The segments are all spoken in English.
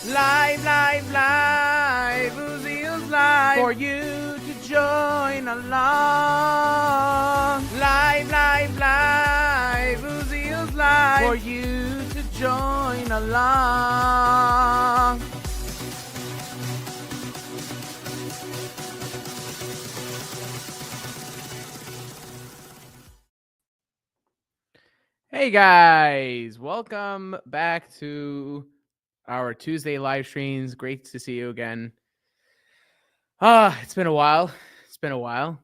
Live, live, live, Uziel's live for you to join along. Live, live, live, Uziel's live for you to join along. Hey guys, welcome back to our Tuesday live streams. Great to see you again. It's been a while. 2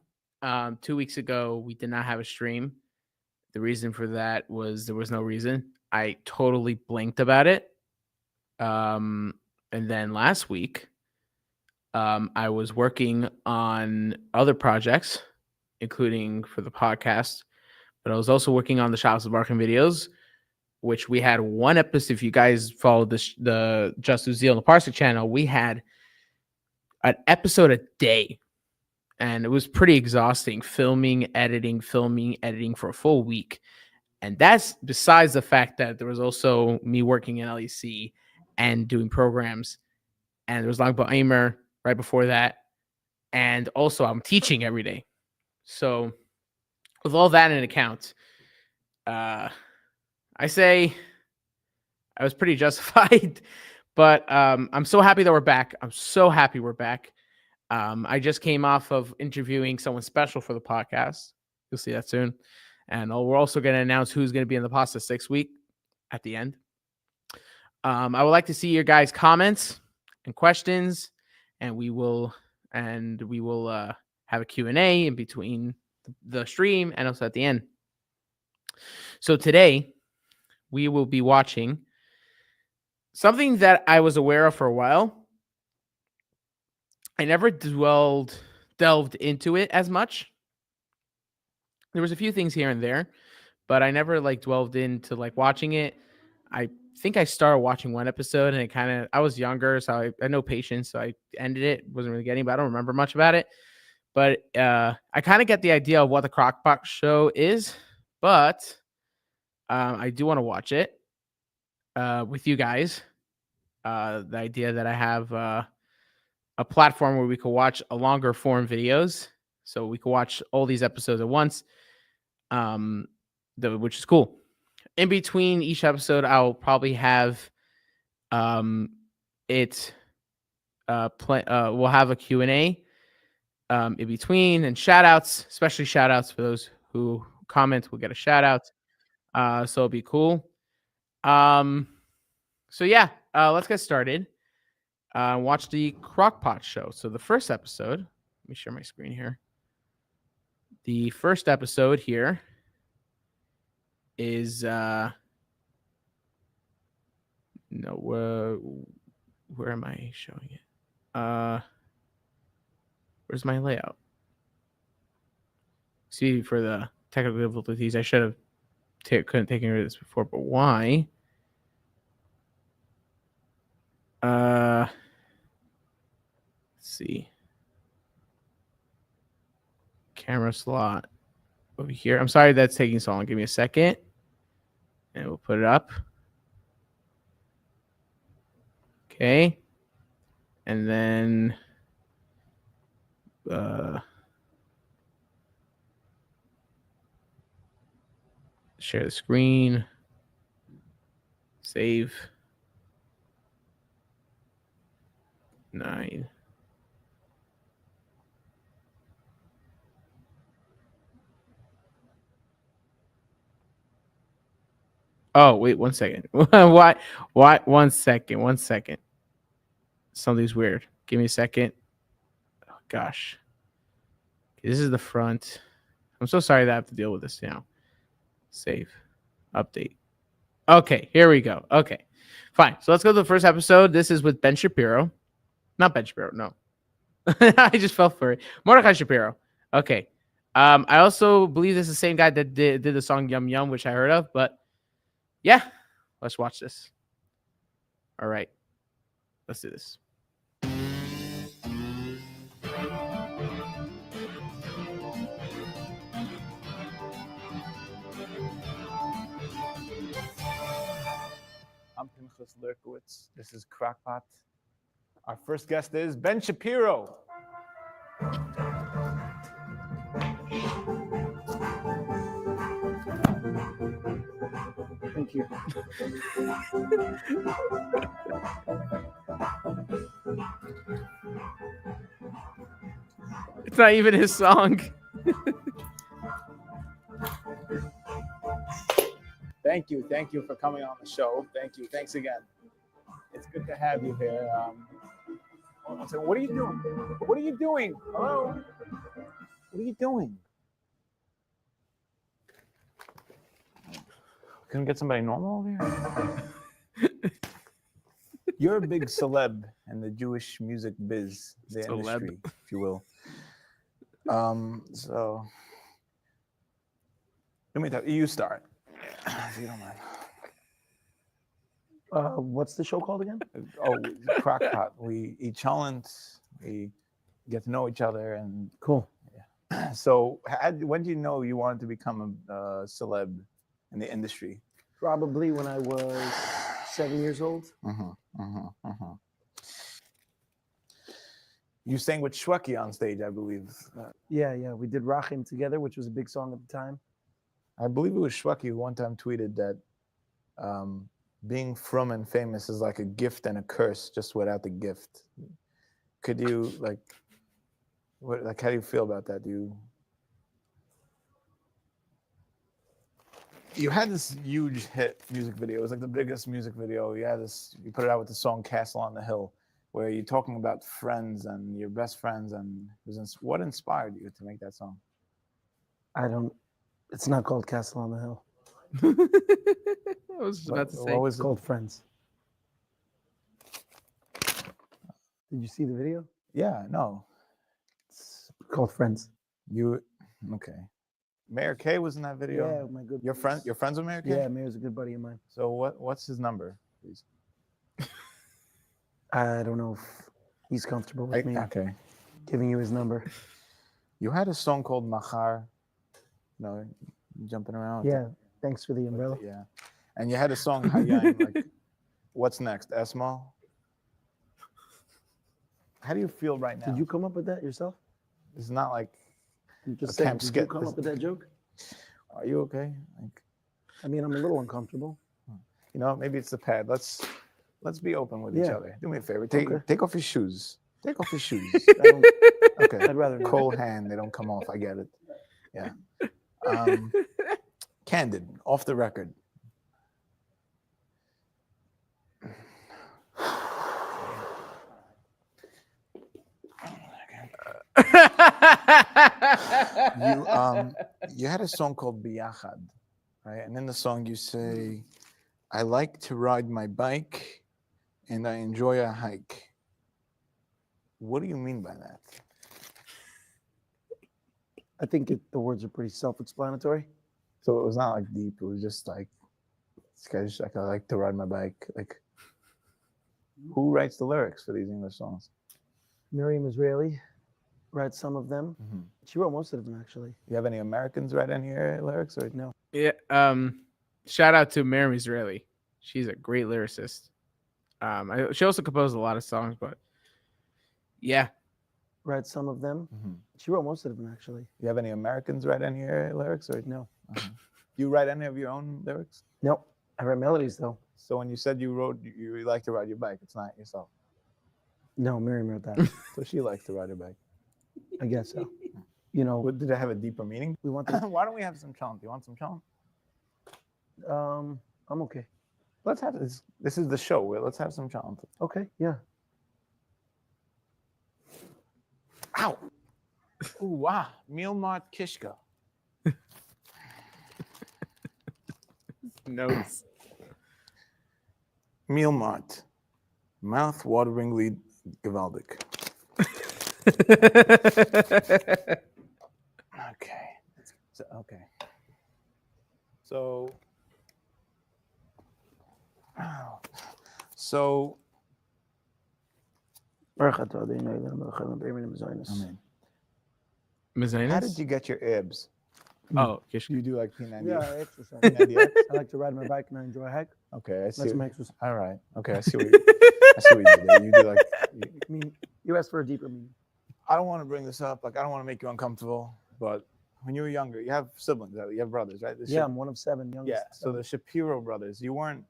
weeks ago, we did not have a stream. The reason for that was there was no reason. I totally blinked about it. And then last week, I was working on other projects, including for the podcast, but I was also working on the Shops of Marketing videos, which we had one episode. If you guys followed the Just Uziel and the Parsec channel, we had an episode a day, and it was pretty exhausting, filming, editing for a full week. And that's besides the fact that there was also me working in LEC and doing programs, and there was Langbo Aimer right before that, and also I'm teaching every day. So with all that in account, I say I was pretty justified, but I'm so happy that we're back. I'm so happy we're back. I just came off of interviewing someone special for the podcast. You'll see that soon. And we're also going to announce who's going to be in the Pasta 6 week at the end. I would like to see your guys' comments and questions, and we will have a Q&A in between the stream and also at the end. So today we will be watching something that I was aware of for a while. I never delved into it as much. There was a few things here and there, but I never delved into watching it. I think I started watching one episode, and I was younger, so I had no patience, so I ended it. Wasn't really getting, but I don't remember much about it. But I kind of get the idea of what the Crockpot show is, but I do want to watch it with you guys. The idea that I have a platform where we could watch a longer form videos, so we could watch all these episodes at once, which is cool. In between each episode, I'll probably have we'll have a Q&A in between, and shout outs, especially shout outs for those who comment will get a shout out. So it'll be cool. So yeah, let's get started. Watch the Crockpot show. So the first episode, let me share my screen here. The first episode here is where am I showing it? Where's my layout? See, for the technical difficulties, I should have couldn't take care of this before, but why? Let's see. Camera slot over here. I'm sorry that's taking so long. Give me a second, and we'll put it up. Okay, and then share the screen, save. 9. Oh, wait, 1 second. Why? 1 second. 1 second. Something's weird. Give me a second. Oh, gosh. This is the front. I'm so sorry that I have to deal with this now. Save. Update. Okay, here we go. Okay, fine. So let's go to the first episode. This is with Ben Shapiro. Not Ben Shapiro, no. I just fell for it. Mordecai Shapiro. Okay. I also believe this is the same guy that did the song Yum Yum, which I heard of. But yeah, let's watch this. All right. Let's do this. I'm Pinchas Lurkowitz. This is Crockpot. Our first guest is Ben Shapiro. Thank you. It's not even his song. Thank you for coming on the show. Thank you. Thanks again. It's good to have you here. Hold on a second. What are you doing? What are you doing? Hello? What are you doing? Couldn't get somebody normal over here? You're a big celeb in the Jewish music biz, the industry, if you will. So let me tell you, you start, if you don't mind. What's the show called again? Oh, Crockpot. We eat cholent, we get to know each other, and Cool. yeah. So, when did you know you wanted to become a celeb in the industry? Probably when I was 7 years old. You sang with Shweki on stage, I believe. Yeah. We did Rachim together, which was a big song at the time. I believe it was Shweki who one time tweeted that being from and famous is like a gift and a curse, just without the gift. Could you how do you feel about that? You had this huge hit music video. It was like the biggest music video. You put it out with the song Castle on the Hill, where you're talking about friends and your best friends, and what inspired you to make that song? It's not called Castle on the Hill. I was just about to say. It's called Friends. Did you see the video? Yeah, no. It's called Friends. Okay. Mayor K was in that video. Yeah, my good. You're friends with Mayor K? Yeah, Mayor's a good buddy of mine. So what's his number, please? I don't know if he's comfortable with me giving you his number. You had a song called Machar, jumping around. Yeah, thanks for the umbrella. Yeah. And you had a song, Hayyan, like, what's next, Esmo? How do you feel right now? Did you come up with that yourself? It's not like I'm just saying, did you come up with that joke? Are you okay? I mean, I'm a little uncomfortable. Maybe it's the pad. Let's be open with each other. Do me a favor. Take off your shoes. Take off your shoes. Okay. I'd rather not. Cold hand. They don't come off. I get it. Yeah. Candid. Off the record. You had a song called Biyachad, right? And in the song you say, I like to ride my bike and I enjoy a hike. What do you mean by that? I think the words are pretty self-explanatory. So it was not like deep. It was just like, this guy's like, I like to ride my bike. Like, who writes the lyrics for these English songs? Miriam Israeli writes some of them. Mm-hmm. She wrote most of them, actually. You have any Americans write any of your lyrics? Or no? Yeah. Shout out to Miriam Israeli. She's a great lyricist. She also composed a lot of songs, but yeah. Write some of them. Mm-hmm. She wrote most of them, actually. You have any Americans write any of your lyrics? Or no? Do you write any of your own lyrics? No. I write melodies, though. So when you said you like to ride your bike, it's not yourself? No, Miriam wrote that. So she likes to ride her bike. I guess so. Did it have a deeper meaning? We want. Why don't we have some chant? You want some chant? I'm okay. Let's have this. This is the show. Let's have some chant. Okay. Yeah. Ow. Ooh, wow. Milmart Kishka. Notes. Milmart. Mouth-wateringly gewaldig. Okay. So. Mizanus? How did you get your abs? Oh, Kish. Do you do like P90? Yeah, I exercise. P90X? I like to ride my bike and I enjoy a hike. Okay, I see. That's my exercise. All right. Okay, I see what you do there. You do like. I mean, you asked for a deeper meaning. I don't want to bring this up. Like, I don't want to make you uncomfortable, but when you were younger, you have siblings, right? You have brothers, right? Yeah, I'm one of 7 youngest. Yeah. So the Shapiro brothers, were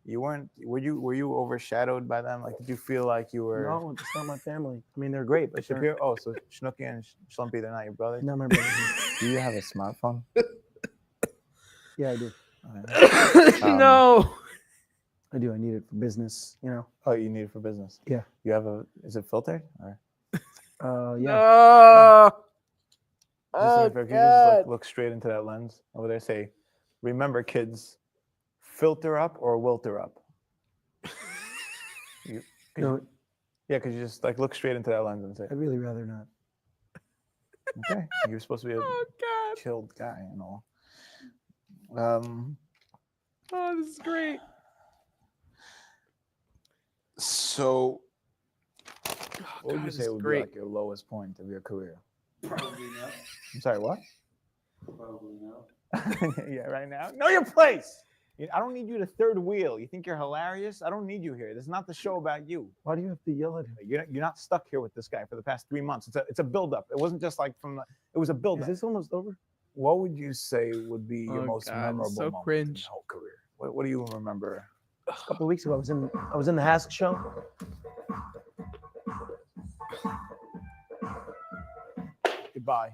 you overshadowed by them? Like, did you feel like you were? No, it's not my family. I mean, they're great, The but they're Shapiro. Oh, so Schnooky and Schlumpy, they're not your brothers. not my brothers. Do you have a smartphone? Yeah, I do. No. I do. I need it for business, you know. Oh, you need it for business. Yeah. You have is it filtered or? Yeah. No. Oh, Can you just like God. look straight into that lens over there? Say, remember, kids, filter up or wilter up. No, Yeah, because you just like look straight into that lens and say, I'd really rather not. okay, you're supposed to be a Oh, God. chilled guy and all. Oh, this is great. So, Oh, what would God, you this say is would be great. like your lowest point of your career? Probably not. I'm sorry, what? Probably not. Yeah, right now. Know your place. I don't need you to third wheel. You think you're hilarious? I don't need you here. This is not the show about you. Why do you have to yell at him? You're not stuck here with this guy for the past 3 months. It's a build-up. It wasn't just like it was a Is build-up. this almost over? What would you say would be your Oh, most God, memorable so moment in cringe. your whole career? What do you remember? A couple of weeks ago, I was in the Hask show. Goodbye.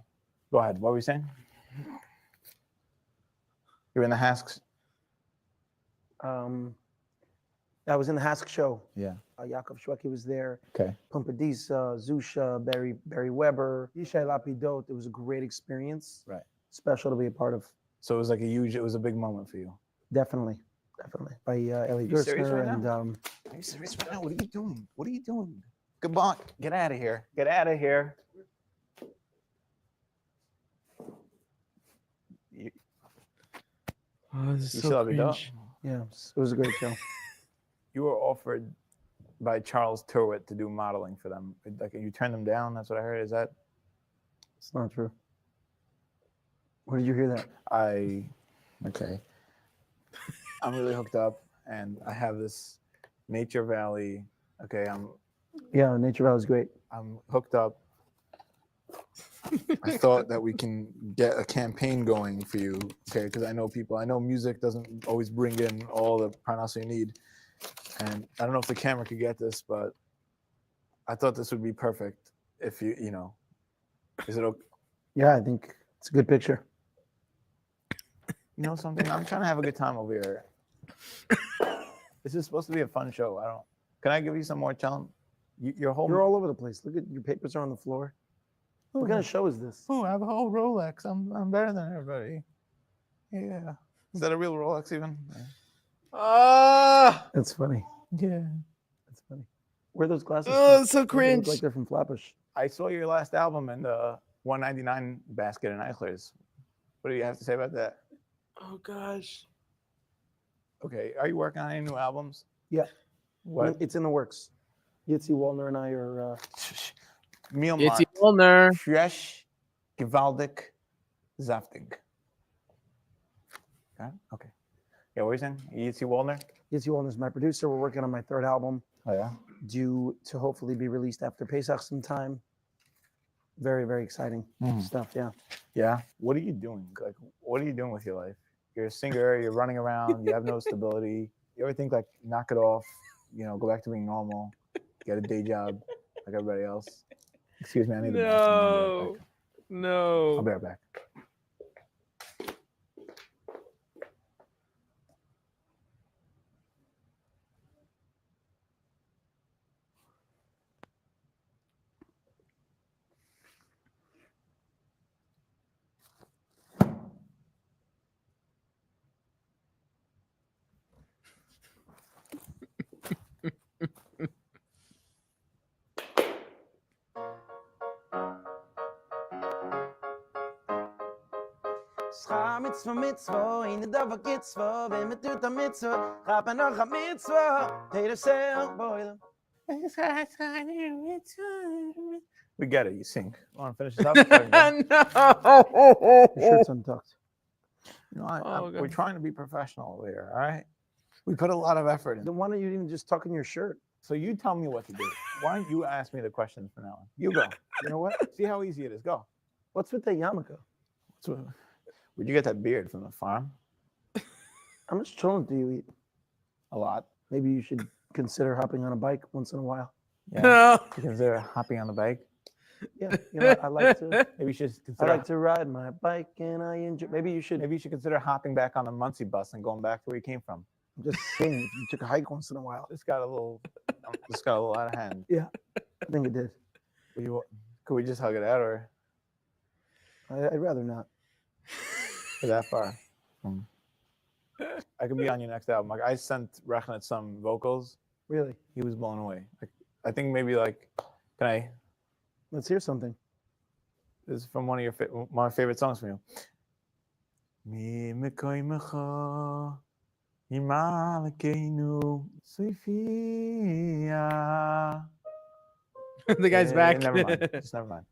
Go ahead. What were you saying? You're in the Hasks. I was in the Hask show. Yeah. Yaakov Shweki was there. Okay. Pumpadisa, Zusha, Barry Weber, Yishai Lapidot. It was a great experience. Right. Special to be a part of. So it was a big moment for you. Definitely. By Ellie You serious Gerstner right and Are you serious right now? What are you doing? What are you doing? Goodbye. Get out of here. Get out of here. Oh, this is You so still have your dog? cringe. yeah, it was a great show. You were offered by Charles Turwitt to do modeling for them. Like you turned them down. That's what I heard. Is that? It's not true. Where did you hear that? Okay. I'm really hooked up, and I have this Nature Valley. Okay, Yeah, Nature Valley is great. I'm hooked up. I thought that we can get a campaign going for you, okay? Because I know music doesn't always bring in all the pronounce you need, and I don't know if the camera could get this, but I thought this would be perfect if you know. Is it okay? Yeah, I think it's a good picture. You know something? I'm trying to have a good time over here. This is supposed to be a fun show. Can I give you some more challenge? Your whole. You're all over the place. Look at your papers are on the floor. What kind of show is this? Oh, I have a whole Rolex. I'm better than everybody. Yeah. Is that a real Rolex even? Ah. That's funny. Yeah. That's funny. Where are those glasses? Oh, from? it's so They cringe. look like they're from Flatbush. I saw your last album in the 199 basket in Eichler's. What do you have to say about that? Oh gosh. Okay. Are you working on any new albums? Yeah. What? It's in the works. Yitzi Wallner and I are. It's Mealmarkt. Ulner. Fresh, gewaltig, saftig. Okay. Yeah, what are you saying? Yitzi Wallner? Yitzi Wallner is my producer. We're working on my 3rd album, Oh, yeah? due to hopefully be released after Pesach sometime. Very, very exciting stuff. Yeah. Yeah. What are you doing? Like, what are you doing with your life? You're a singer, you're running around, you have no stability. You ever think, like, knock it off, go back to being normal, get a day job like everybody else? Excuse me, I need the bathroom. No. I'll be right back. Schar mitzvah, in the dava kitzvah, wenn wir tut a mitzvah, hab a noch a mitzvah, hey, the sale, boy. We get it. You sing. Want to finish this up? So I can go? No. Your shirt's untucked. Oh, we're God. trying to be professional over here. All right. We put a lot of effort in. Then why don't you even just tuck in your shirt? So you tell me what to do. Why don't you ask me the questions from now on? You go. You know what? See how easy it is. Go. What's with that yarmulke? Where'd you get that beard from? The farm? How much cholent do you eat? A lot. Maybe you should consider hopping on a bike once in a while. Yeah. No. You consider hopping on the bike? Yeah, you know, I like to. Maybe you should I consider. like to ride my bike, and I enjoy. Maybe you should. Maybe you should consider hopping back on the Muncie bus and going back to where you came from. I'm just saying, if you took a hike once in a while. This got a little out of hand. I think it did. Could we just hug it out, or I'd rather not. that far? I could be on your next album. Like I sent Rechnet some vocals. Really? He was blown away. Like I think maybe like, can I? Let's hear something. This is from one of my favorite songs from you. Mi mekoimecha, imalekenu, Sophia. The guy's back. Never mind. Just never mind.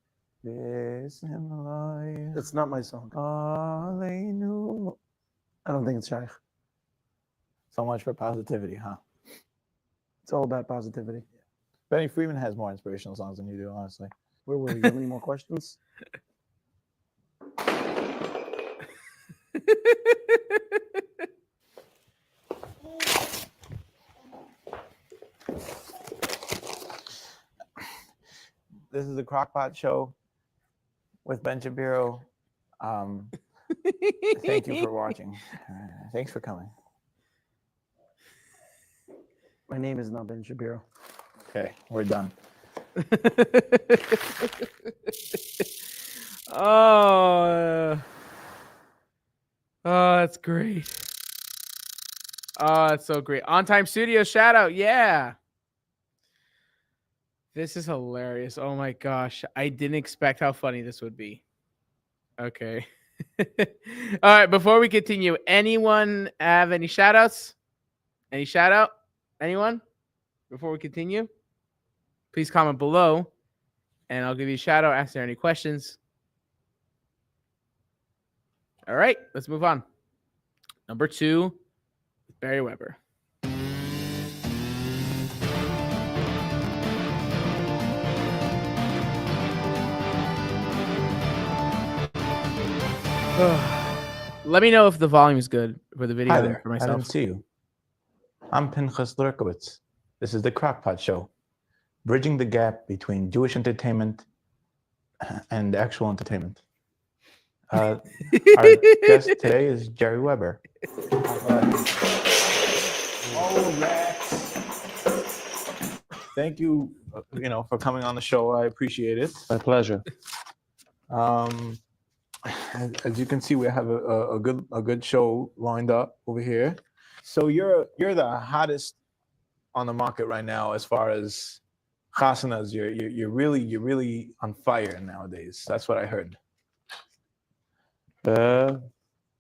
Bismillah. It's not my song. Aleinu. I don't think it's Shaykh. So much for positivity, huh? It's all about positivity. Benny Freeman has more inspirational songs than you do, honestly. Where were we? You have any more questions? This is the Crockpot Show with Ben Shapiro. Thank you for watching. Thanks for coming. My name is not Ben Shapiro. Okay, we're done. Oh, that's great. Oh, that's so great. On Time Studio shout out. Yeah. This is hilarious. Oh my gosh. I didn't expect how funny this would be. Okay. All right. Before we continue, anyone have any shout outs? Any shout out? Anyone? Before we continue, please comment below and I'll give you a shout out, ask there any questions. All right, let's move on. Number 2, Barry Weber. Let me know if the volume is good for the video Hi and there. for I myself. didn't see you. I'm Pinchas Lurkowitz. This is the Crockpot Show, bridging the gap between Jewish entertainment and actual entertainment. Our guest today is Jerry Weber. Oh, Rex. Thank you, for coming on the show. I appreciate it. My pleasure. As you can see, we have a good show lined up over here. So you're the hottest on the market right now as far as chasanas. You're really on fire nowadays. That's what I heard.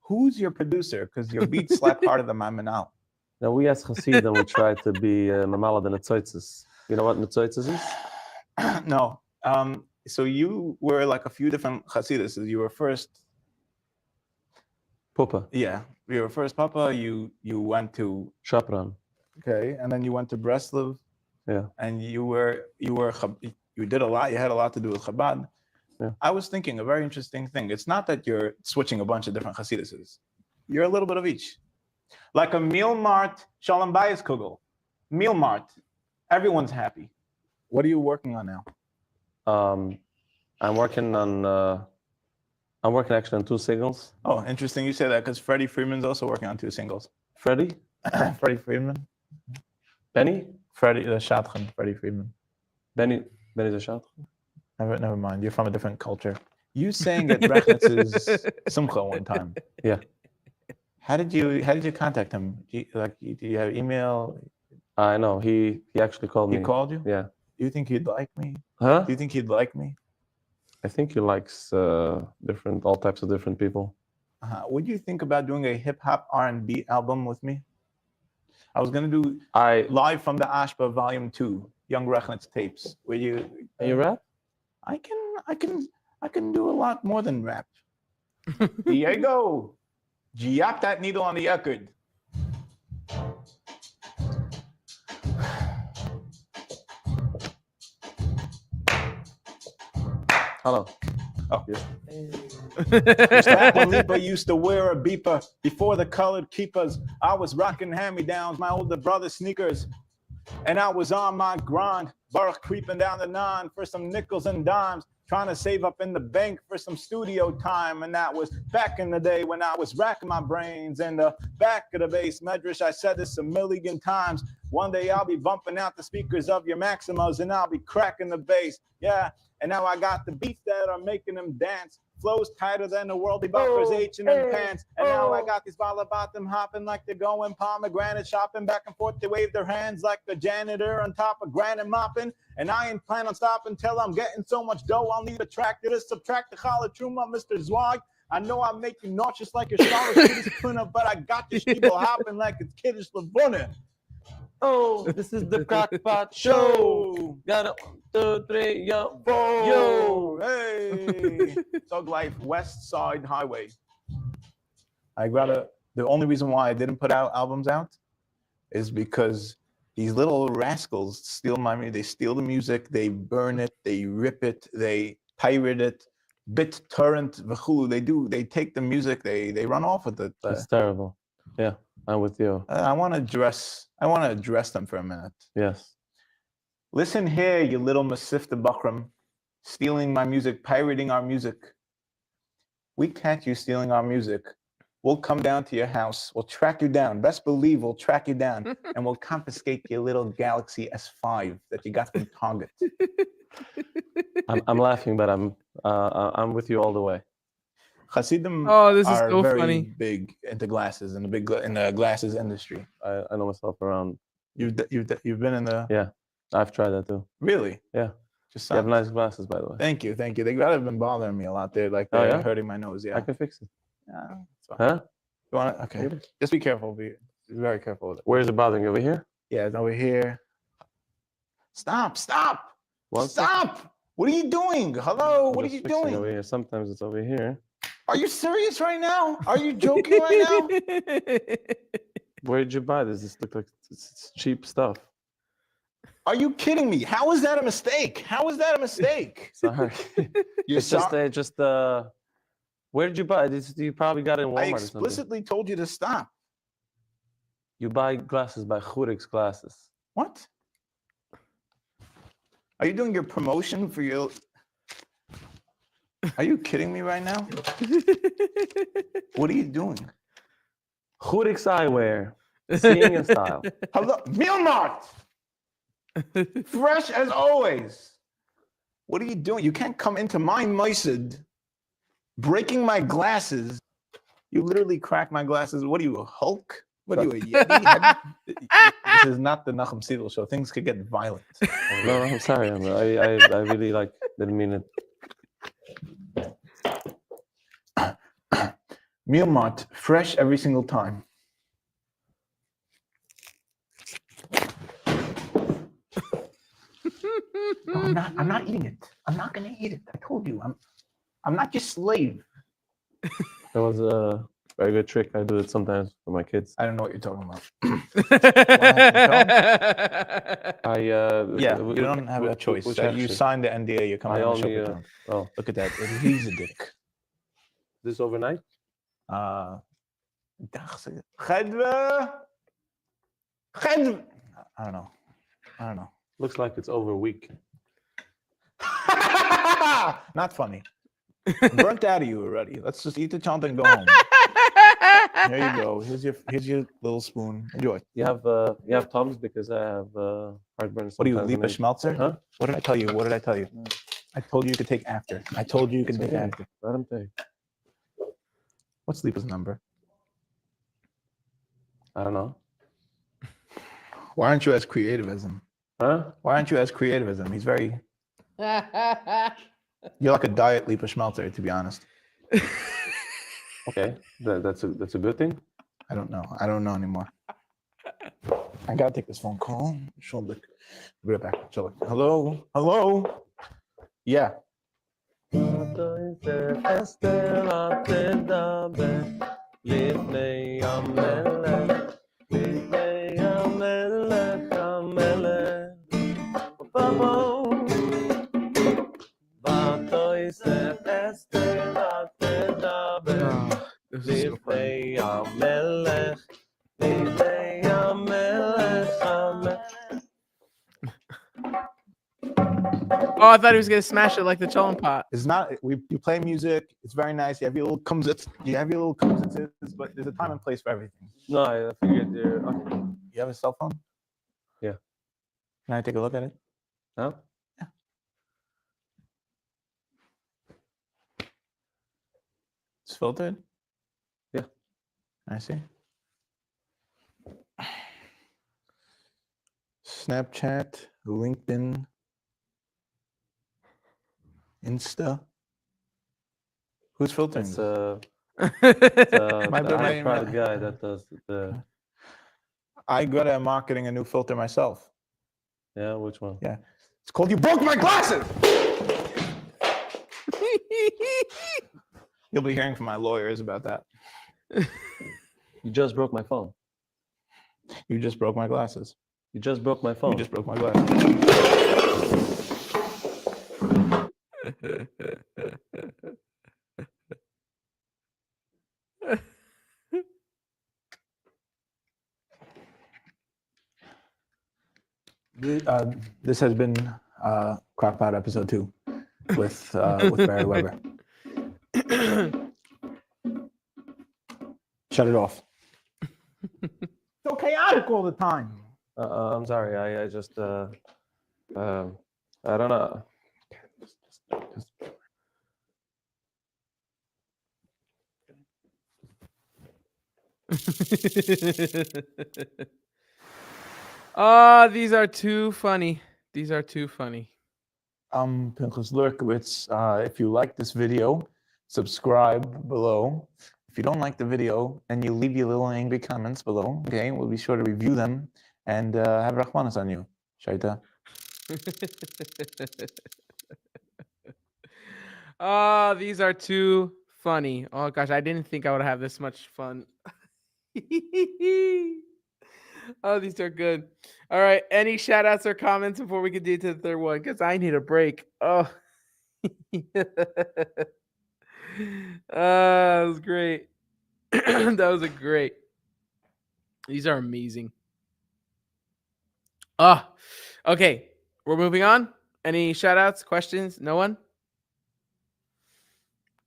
Who's your producer? Because your beats slap harder than my manal. Now we as Hasidim, we try to be mamala than netzoitzes. You know what netzoitzes is? No. So you were like a few different chasidus. You were first, Pupa, yeah. You were first Papa. You went to Shapran. okay, and then you went to Breslov. Yeah. And you did a lot. You had a lot to do with Chabad. Yeah. I was thinking a very interesting thing. It's not that you're switching a bunch of different chasiduses. You're a little bit of each. Like a meal mart, Shalom Bayis Kugel. Meal mart. Everyone's happy. What are you working on now? I'm working actually on 2 singles. Oh, interesting you say that because Freddie Freeman's also working on 2 singles. Freddie, Freddie Freeman. Benny, Freddie, the Shadchan, Freddie Freeman. Benny's a shot. Never mind. You're from a different culture. You sang at Rechnitz's Simcha one time. Yeah. How did you contact him? Do you have email? I know he actually called He me. called you? Yeah. Do you think he'd like me? Huh? Do you think he'd like me? I think he likes all types of different people. Would you think about doing a hip hop R&B album with me? I was gonna do I live from the Ashba Volume 2, Young Rechnitz tapes. Will you? you rap? I can do a lot more than rap. Diego, yap that needle on the record. Hello. Oh. Yeah. It's back when Lipa used to wear a beeper. Before the colored keepers, I was rocking hand-me-downs, my older brother's sneakers. And I was on my grind, Baruch creeping down the 9 for some nickels and dimes, trying to save up in the bank for some studio time. And that was back in the day when I was racking my brains in the back of the base medrash. I said this a million times. One day I'll be bumping out the speakers of your Maximas and I'll be cracking the bass. Yeah, and now I got the beats that are making them dance. Flows tighter than the worldly buckers, H&M pants. And now I got these them hopping like they're going pomegranate shopping. Back and forth, they wave their hands like a janitor on top of granite mopping. And I ain't plan on stopping till I'm getting so much dough. I'll need a tractor to subtract the challah truma, Mr. Zwag. I know I make you nauseous like your scholarship printer, but I got this people hopping like it's kiddish Lavuna. Oh, this is the Crockpot show. Got it. 1, 2, 3, yo. Yo, hey. Thug Life West Side Highway. The only reason why I didn't put out albums out is because these little rascals steal my music. They steal the music, they burn it, they rip it, they pirate it, BitTorrent, v'chulu. They take the music, they run off with it. That's terrible. Yeah, I'm with you. I want to address them for a minute. Yes. Listen here, you little Masifta Bakram, stealing my music, pirating our music. We catch you stealing our music. We'll come down to your house. We'll track you down. Best believe we'll track you down, and we'll confiscate your little Galaxy S5 that you got from Target. I'm laughing, but I'm with you all the way. Hasidim This is are so very funny. big into glasses in the glasses industry. I know myself around. You've been in the Yeah, I've tried that too. Really? Yeah. Just You have nice glasses, by the way. Thank you. They gotta have been bothering me a lot. They're like Oh, they're yeah? hurting my nose. Yeah. I can fix it. Yeah, it's fine. Huh? You want it? Okay. Just be careful. Be very careful with it. Where is it bothering you? Over here? Yeah, it's over here. Stop! One Stop! What are you doing? Hello? I'm What are just you fixing doing? Over here. Sometimes it's over here. Are you serious right now? Are you joking right now? Where did you buy this? This looks like it's cheap stuff. Are you kidding me? How is that a mistake? How is that a mistake? Sorry. It's just where did you buy this? You probably got it in Walmart I or something. explicitly told you to stop. You buy glasses by Churik's Glasses. What? Are you doing your promotion for your... Are you kidding me right now? What are you doing? Churik's Eyewear. Seeing in style. Hello, Meal Mart! Fresh as always. What are you doing? You can't come into my Moisid, breaking my glasses. You literally cracked my glasses. What are you, a Hulk? What are you, a Yeti? This is not the Nachum Siegel show. Things could get violent. No, I'm sorry. I really didn't mean it. Meal Mart, fresh every single time. No, I'm not eating it. I'm not gonna eat it. I told you. I'm not your slave. That was a very good trick. I do it sometimes for my kids. I don't know what you're talking about. Yeah, You don't have a choice. which You action? signed the NDA. You're coming I on the only, show. oh, Look at that. He's a dick. this overnight? Khadwa. I don't know. Looks like it's over a week. Not funny. I'm burnt out of you already. Let's just eat the chant and go home. There you go. Here's your little spoon. Enjoy. You have tubs because I have heartburn. What do you sometimes leave a and schmelzer? Huh? What did I tell you? I told you you could take after. I told you you could take Okay. after. Let him take. What's Lipa's number? I don't know. Why aren't you as creative as him? Huh? Why aren't you as creative as him? He's very. You're like a diet Lipa Schmelzer, to be honest. Okay, that's a good thing. I don't know. I don't know anymore. I gotta take this phone call. Be right back. Hello. Yeah. אסתר אל תדבר לפני המלך, לפני המלך, המלך. ותויסף אסתר אל תדבר This is so funny. לפני המלך, לפני המלך, המלך. Oh, I thought he was gonna smash it like the cholent pot. It's not. You play music. It's very nice. You have your little kumsitz. But there's a time and place for everything. No, I figured you're... Okay. You have a cell phone? Yeah. Can I take a look at it? Huh? It's filtered? Yeah. I see. Snapchat, LinkedIn, Insta. Who's filtering? It's this? My the private guy that does the... I got a marketing a new filter myself. Yeah, which one? Yeah. It's called "You Broke My Glasses." You'll be hearing from my lawyers about that. You just broke my phone. You just broke my glasses. You just broke my phone. You just broke my glasses. This has been Crockpot episode 2 with Barry Weber. Shut it off. So chaotic all the time. I'm sorry. I just I don't know. Oh, these are too funny. These are too funny. Pinchas Lurkowitz, if you like this video, subscribe below. If you don't like the video, then you leave your little angry comments below. Okay, we'll be sure to review them and have Rahmanas on you. Shaita. Oh, these are too funny. Oh gosh, I didn't think I would have this much fun. Oh, these are good. All right, any shout outs or comments before we can do to the third one? Because I need a break. Oh, that was great. That was a great. These are amazing. Oh, okay. We're moving on. Any shout outs, questions? No one?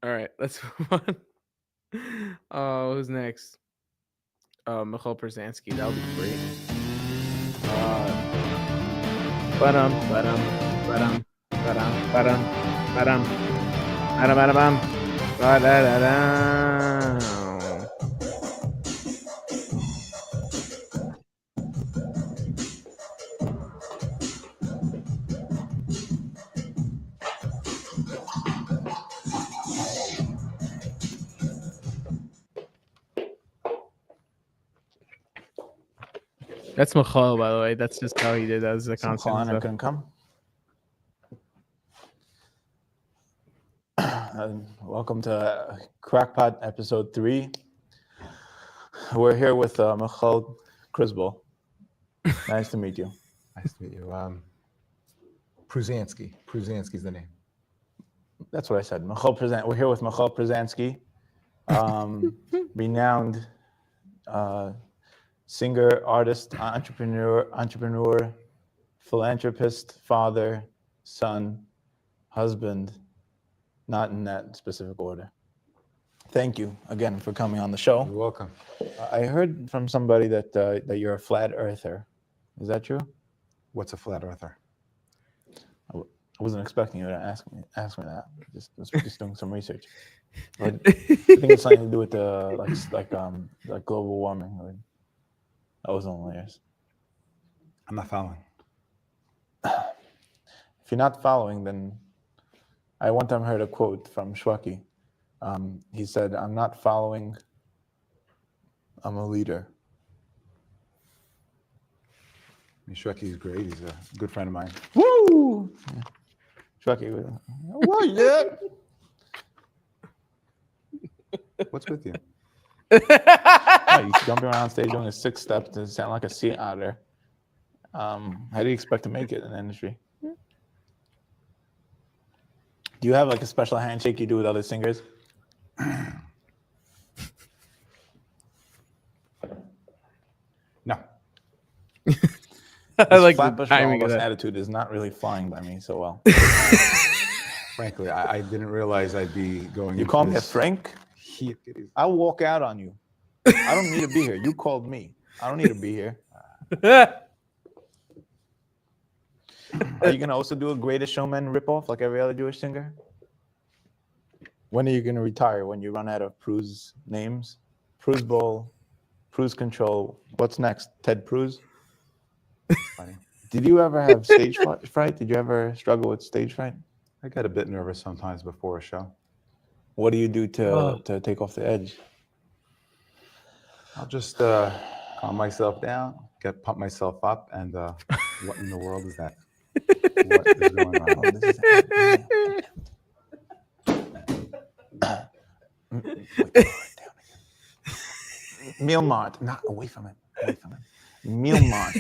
All right, let's move on. Oh, who's next? Michael Przanski. That would be great. Ba-dum, ba-dum, ba-dum, ba-dum, ba-dum, ba-dum, ba-dum, ba-dum, ba-da-da-da. That's Michal, by the way. That's just how he did. That was the Some constant Kalana stuff. couldn't come. Welcome to Crackpot episode 3. We're here with Michal Krisbel. Nice to meet you. Nice to meet you. Przanski. Przanski's the name. That's what I said. We're here with Michal Przanski, renowned singer, artist, entrepreneur, philanthropist, father, son, husband, not in that specific order. Thank you again for coming on the show. You're welcome. I heard from somebody that that you're a flat earther. Is that true? What's a flat earther? I wasn't expecting you to ask me that. Just doing some research. But I think it's something to do with the like global warming. That wasn't hilarious. I'm not following. If you're not following, then I one time heard a quote from Shwaki. He said, "I'm not following. I'm a leader." I mean, Shreki's great. He's a good friend of mine. Woo! Yeah. Shweki, what? Yeah. What's with you? Oh, he's jumping around stage doing a 6-step to sound like a sea otter. How do you expect to make it in the industry? Do you have like a special handshake you do with other singers? No. I like the Flatbush timing of Wallace that. attitude is not really flying by me so well. Frankly, I didn't realize I'd be going. You into call me a this Frank? heat. I'll walk out on you. I don't need to be here. You called me. I don't need to be here. Are you gonna also do a Greatest Showman ripoff like every other Jewish singer? When are you gonna retire? When you run out of Pruz names? Pruz Bowl, Pruz Control. What's next? Ted Pruz? Funny. Did you ever have stage fright? Did you ever struggle with stage fright? I get a bit nervous sometimes before a show. What do you do to take off the edge? I'll just calm myself down, pump myself up, and what in the world is that? What is going on? Oh, this is Meal Mart, not away from it. Away from it. Meal Mart,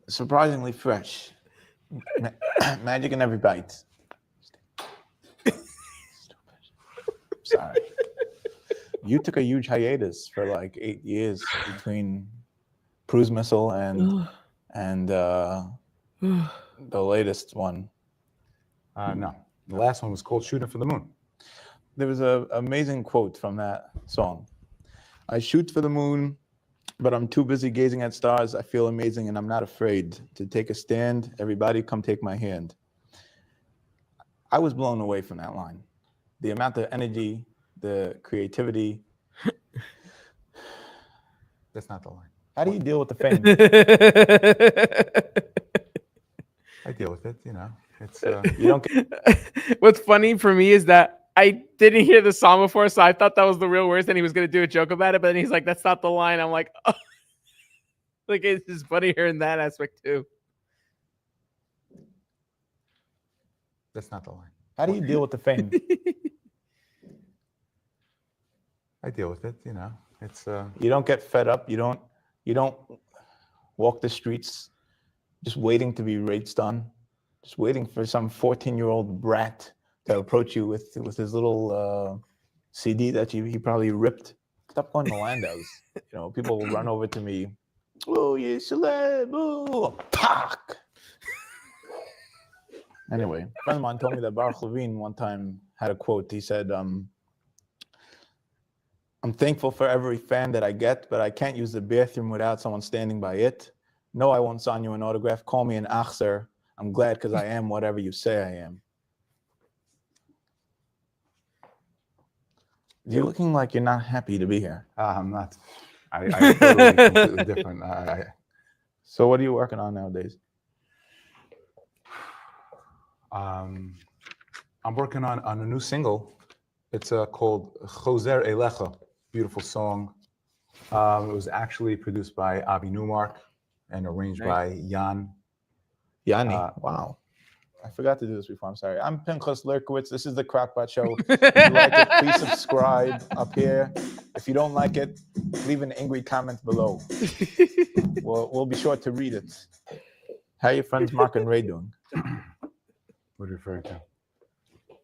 surprisingly fresh. Magic in every bite. Sorry. You took a huge hiatus for like 8 years between Cruise Missile and the latest one. No, the last one was called "Shooting for the Moon." There was an amazing quote from that song. I shoot for the moon, but I'm too busy gazing at stars. I feel amazing and I'm not afraid to take a stand. Everybody come take my hand. I was blown away from that line. The amount of energy, the creativity. That's not the line. How do you deal with the fame? I deal with it, you know. It's You don't get What's funny for me is that I didn't hear the song before, so I thought that was the real words, and he was gonna do a joke about it. But then he's like, "That's not the line." I'm like, oh. Like it's just funny hearing that aspect too. that's not the line. How do you deal with the fame? I deal with it, you know. It's You don't get fed up. You don't walk the streets just waiting to be raged on, just waiting for some 14-year-old brat to approach you with his little CD that he probably ripped. Stop going to Landau's. You know, people will run over to me. Oh, you celeb. Oh, fuck. Anyway, a friend of mine told me that Baruch Levine one time had a quote. He said, I'm thankful for every fan that I get, but I can't use the bathroom without someone standing by it. No, I won't sign you an autograph. Call me an achzer. I'm glad because I am whatever you say I am. You're looking like you're not happy to be here. I'm not. I'm totally completely different. So what are you working on nowadays? I'm working on a new single. It's called Choser Elecha. Beautiful song. It was actually produced by Avi Newmark and arranged by Jan. Yanni. Wow. I forgot to do this before. I'm sorry. I'm Pinchas Lurkowitz. This is the Crockpot Show. If you like it, please subscribe up here. If you don't like it, leave an angry comment below. We'll be sure to read it. How are your friends Mark and Ray doing? What are you referring to?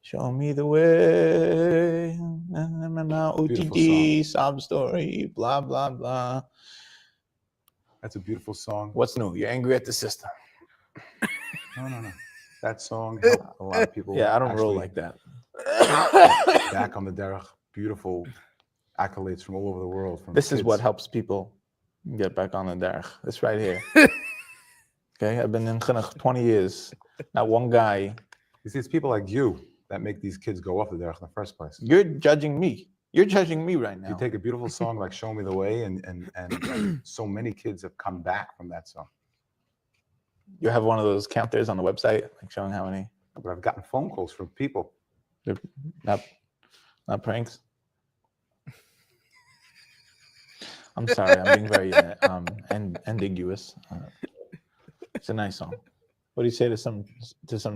Show me the way. Beautiful OTD, sob story, blah, blah, blah. That's a beautiful song. What's new? You're angry at the system. No. That song helped a lot of people. Yeah, I don't roll actually like that. back on the derech. Beautiful accolades from all over the world. From This is kids. what helps people get back on the derech. This right here. Okay, I've been in chinuch 20 years. Not one guy. You see, it's people like you that make these kids go off the derech in the first place. You're judging me. You're judging me right now. You take a beautiful song like "Show Me the Way," and so many kids have come back from that song. You have one of those counters on the website, like showing how many. But I've gotten phone calls from people. They're not pranks. I'm sorry. I'm being very ambiguous. It's a nice song. What do you say to some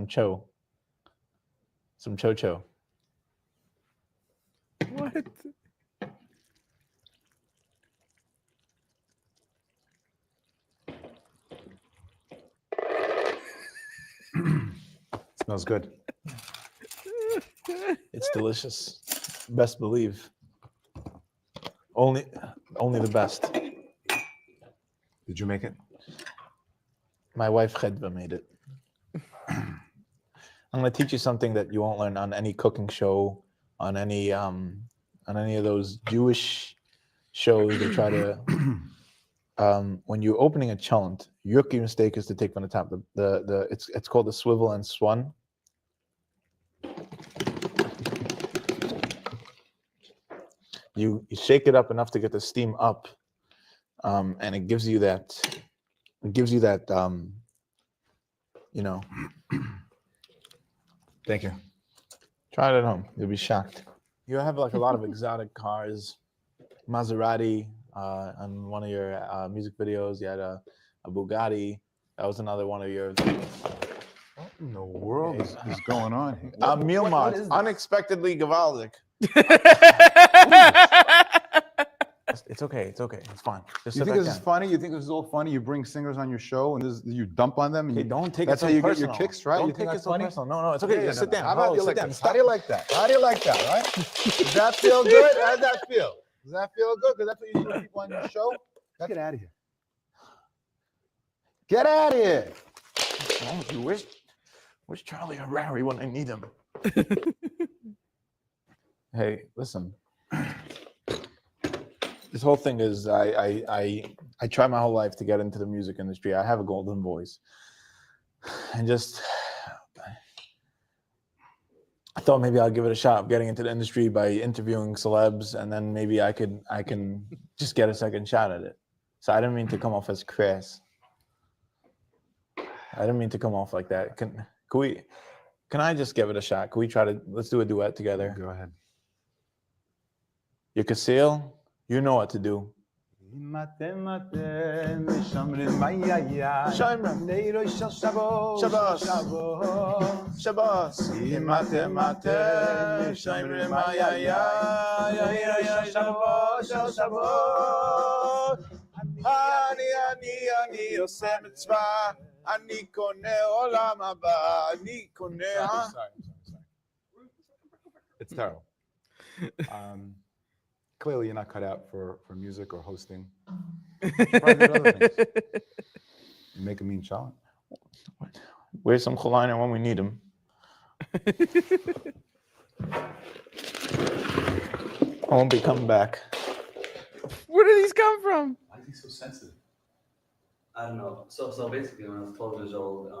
cho? Some cho-cho. What? Smells good. It's delicious. Best believe. Only the best. Did you make it? My wife Chedva made it. I'm gonna teach you something that you won't learn on any cooking show, on any of those Jewish shows. They try to when you're opening a cholent, your key mistake is to take from the top. It's called the swivel and swan. You shake it up enough to get the steam up, and it gives you that. You know. Thank you. Try it at home. You'll be shocked. You have like a lot of exotic cars, Maserati. On one of your music videos, you had a Bugatti. That was another one of your. What in the world is going on here? Meal what Mart. is this? Unexpectedly Gavaldic. It's okay. It's okay. It's fine. Just You sit think back this is down. funny? You think this is all funny? You bring singers on your show and you dump on them? And Hey, you, don't take that's it so how you personal. get your kicks, right? Don't You think take it that's so funny? personal. No, it's okay. Yeah, Just sit down. How about you sit like down. that? How do you like that? How do you like that, right? Does that feel good? How does that feel? Does that feel good? Because that's what you do with people on your show. Get out of here. Get out of here. Where's Charlie or Larry when I need him? Hey, listen. This whole thing is I tried my whole life to get into the music industry. I have a golden voice, and just I thought maybe I'll give it a shot of getting into the industry by interviewing celebs, and then maybe I can just get a second shot at it. So I didn't mean to come off as crass. I didn't mean to come off like that. Can I just give it a shot? Can we let's do a duet together? Go ahead. You Kasil, you know what to do. Sorry. It's terrible. Clearly, you're not cut out for music or hosting. Probably did other things. You make a mean shot. Where's some Choliner when we need him? I won't be coming back. Where did these come from? Why is he so sensitive? I don't know. So basically, when I was 12 years old,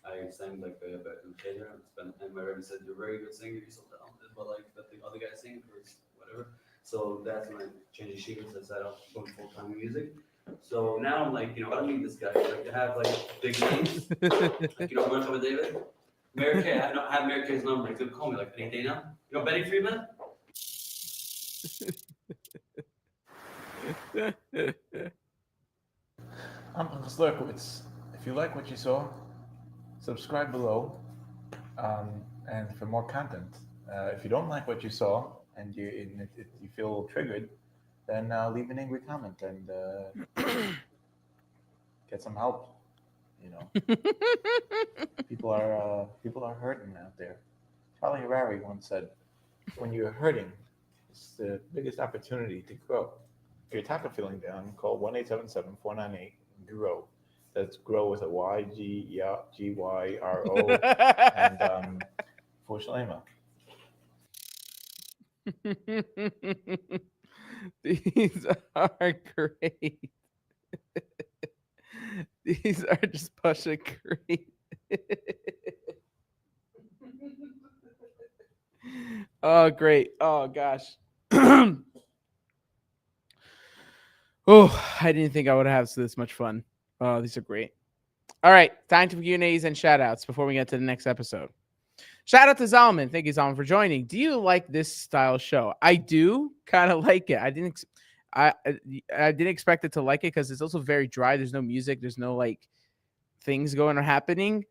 I sang like a theater, and my rabbi said, "You're a very good singer. You're so talented, but like let the other guy sing or whatever." So that's when I changed yeshivas. I said, "I'll go full time in music." So now I'm like, I don't need this guy. Like to have like big names. Like, Martha with David, Mary Kay. I have Mary Kay's number. He could call me like any day now. Betty Friedman. I'm Uncle Slurkowitz. If you like what you saw, subscribe below. And for more content. If you don't like what you saw and you feel triggered, then leave an angry comment and get some help. People are hurting out there. Charlie Harari once said, "When you're hurting, it's the biggest opportunity to grow. If you're tired of feeling down, call 1-877-498-GROW. That's grow with a Y, G-Y-R-O, and for Shalema." These are great. These are just Pasha great. Oh, great. Oh, gosh. Oh, I didn't think I would have this much fun. Oh, these are great. All right. Time for Q&As and shout outs before we get to the next episode. Shout out to Zalman. Thank you, Zalman, for joining. Do you like this style show? I do kind of like it. I didn't expect it to like it because it's also very dry. There's no music. There's no like things going or happening.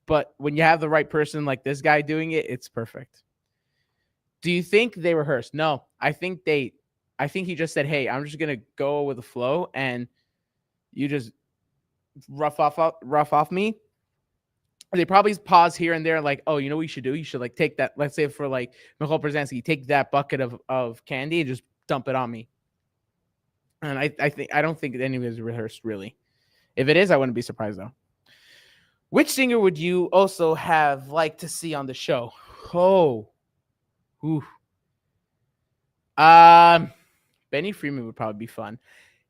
but when you have the right person like this guy doing it, it's perfect. Do you think they rehearsed? No, I think he just said, "Hey, I'm just gonna go with the flow, and you just rough off me." They probably pause here and there, like, "Oh, you know what you should do? You should like take that. Let's say for like Michal Brzezinski, take that bucket of candy and just dump it on me." And I don't think any of it is rehearsed really. If it is, I wouldn't be surprised though. Which singer would you also have liked to see on the show? Oh, ooh. Benny Freeman would probably be fun.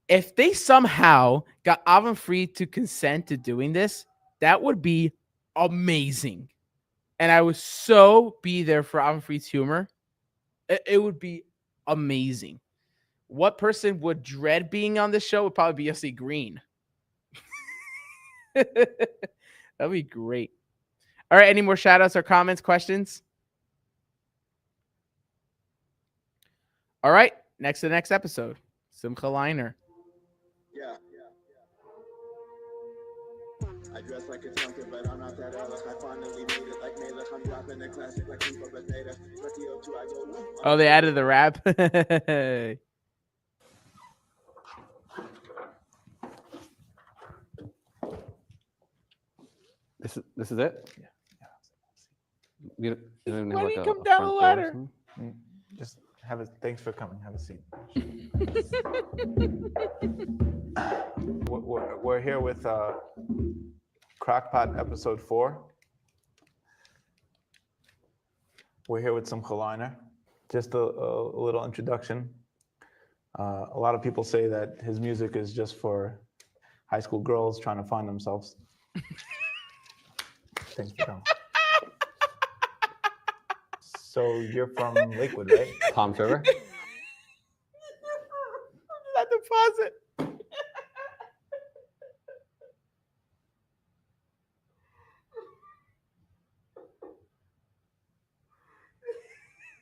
If they somehow got Avon Free to consent to doing this, that would be amazing. And I would so be there for Avon Free's humor. It would be amazing. What person would dread being on this show would probably be Yossi Green. That'd be great. All right, any more shout outs or comments, questions? All right, next to the next episode. Simcha Liner. Yeah. I dress like a junkie, but I'm not that Alex. I finally made it like Melech. I'm dropping a classic like Keeper Potato. I go. Oh, they added the rap. This is it? Yeah. You don't even Why have did like he a come down front the door or ladder? something? Just have a thanks for coming. Have a seat. We're here with Crockpot episode 4. We're here with Simcha Liner. Just a little introduction. A lot of people say that his music is just for high school girls trying to find themselves. Thanks for coming. So you're from Lakewood, right? Tom's River? That deposit.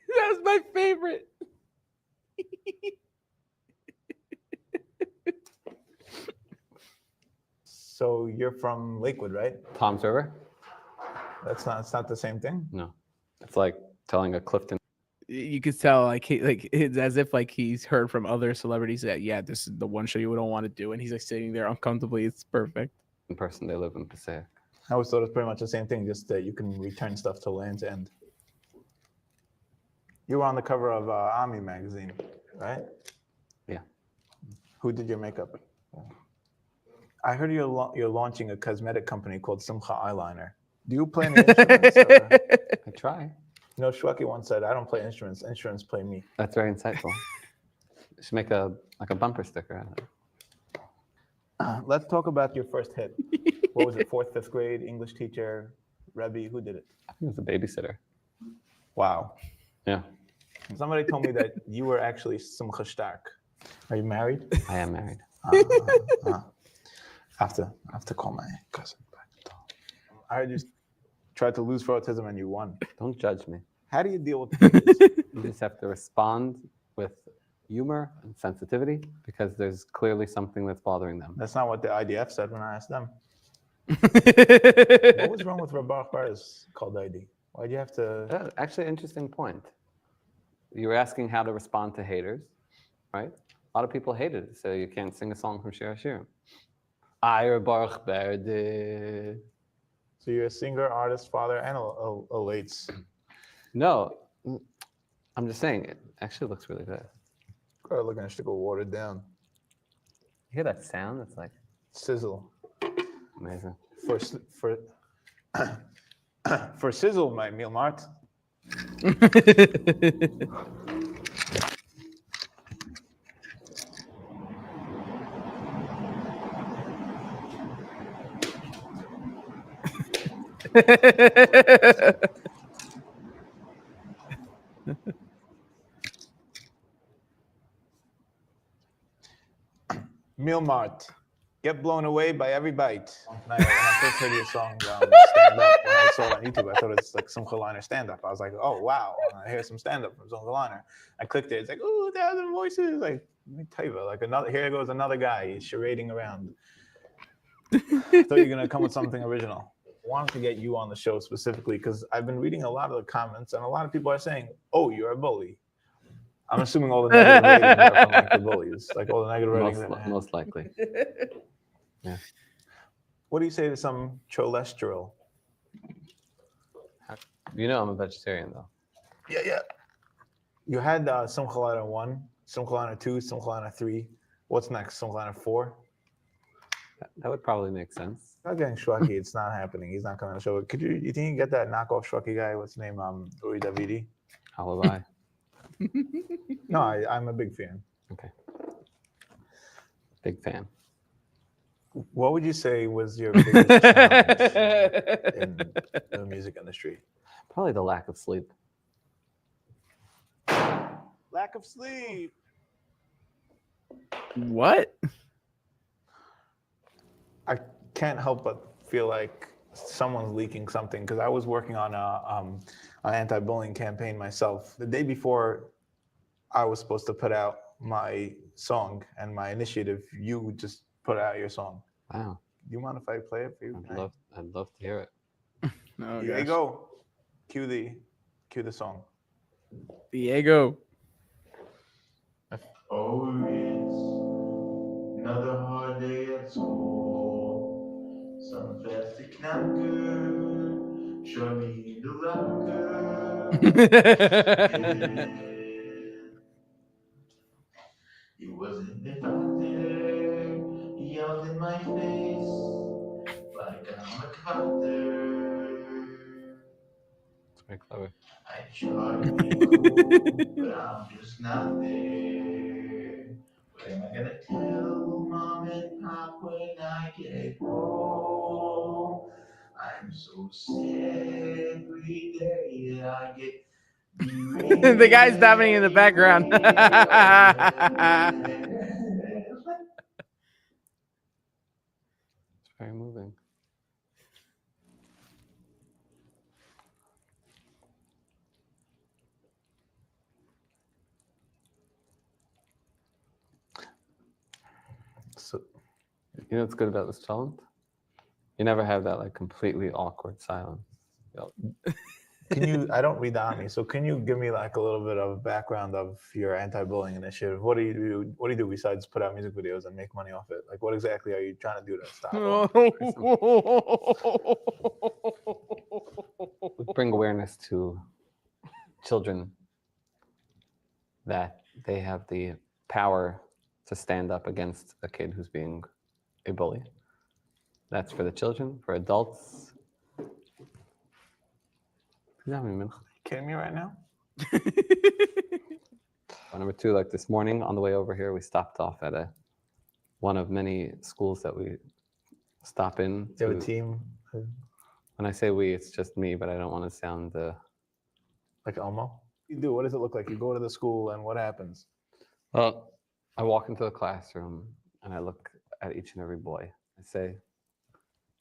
That was my favorite. So you're from Lakewood, right? Tom's River? It's not the same thing. No. It's like telling a Clifton You could tell, like, it's as if like he's heard from other celebrities that, yeah, this is the one show you don't want to do, and he's like sitting there uncomfortably. It's perfect. person. They live in Passaic. I always thought it was pretty much the same thing, just that you can return stuff to Land's End. You were on the cover of Ami magazine, right? Yeah. Who did your makeup? I heard you're launching a cosmetic company called Simcha Eyeliner. Do you play any instruments? I try. You know, Shweki once said, "I don't play instruments. Instruments play me." That's very insightful. You should make a bumper sticker out of it. Let's talk about your first hit. What was it? 4th, 5th grade, English teacher, Rebbe. Who did it? I think it was a babysitter. Wow. Yeah. Somebody told me that you were actually Simcha Stark. Are you married? I am married. I have to call my cousin back. I heard you tried to lose for autism and you won. Don't judge me. How do you deal with this? You just have to respond with humor and sensitivity because there's clearly something that's bothering them. That's not what the IDF said when I asked them. What was wrong with Rabach Bar's called ID? Why'd you have to? Actually, interesting point. You were asking how to respond to haters, right? A lot of people hated it, so you can't sing a song from Shir Hashirim. Ayer Baruch Berde. So you're a singer, artist, father, and a lates. No, I'm just saying it actually looks really good. God, looking at go watered down. You hear that sound? It's like Sizzle. amazing. For sizzle, my meal mart. Meal Mart. Get blown away by every bite. When I first heard your song, Stand Up, when I saw it on YouTube, I thought it's like Simcha Liner Stand Up. I was like, oh, wow. I hear some stand up from Simcha Liner. I clicked it. It's like, oh, 1,000 voices. Like, let me tell you, like here goes another guy. He's charading around. I thought you were going to come with something original. wanted to get you on the show specifically because I've been reading a lot of the comments, and a lot of people are saying, "Oh, you're a bully." I'm assuming all the negative ratings are from like the bullies, like all the negative ratings. Most likely. What do you say to some cholesterol? You know I'm a vegetarian though. Yeah. You had Simcha Lana 1, Simcha Lana 2, Simcha Lana 3. What's next? Simcha Lana 4? That would probably make sense. Not getting Shwaki. It's not happening. He's not coming to the show. Could you think you get that knockoff Shwaki guy? What's his name? Uri Davidi? How would I? No, I'm a big fan. Okay. Big fan. What would you say was your biggest challenge in the music industry? Probably the lack of sleep. Lack of sleep. What? I can't help but feel like someone's leaking something because I was working on an anti-bullying campaign myself. The day before I was supposed to put out my song and my initiative, you just put out your song. Wow. Do you mind if I play it for you? I'd love to hear it. Oh, Here you go. Cue the song. Diego. Oh, it's another hard day at school. Some feste knacker, show me in the locker. He wasn't the doctor, he yelled in my face, like I'm a doctor. It's very clever. I try to be cool, but I'm just not there. What am I gonna tell mom and pop when I get home? I'm so sad every day that I get The guy's davening in the background. It's very moving. So, You know what's good about this challenge? You never have that like completely awkward silence. can you? I don't read the Ami, so can you give me like a little bit of background of your anti-bullying initiative? What do you do? What do you do besides put out music videos and make money off it? Like, what exactly are you trying to do to stop it? We bring awareness to children that they have the power to stand up against a kid who's being a bully. That's for the children. For adults, Kidding me right now? Number two, like this morning on the way over here, we stopped off at one of many schools that we stop in. Do you have a team? When I say we, it's just me, but I don't want to sound Like Elmo? You do. What does it look like? You go to the school and what happens? Well, I walk into the classroom and I look at each and every boy. I say,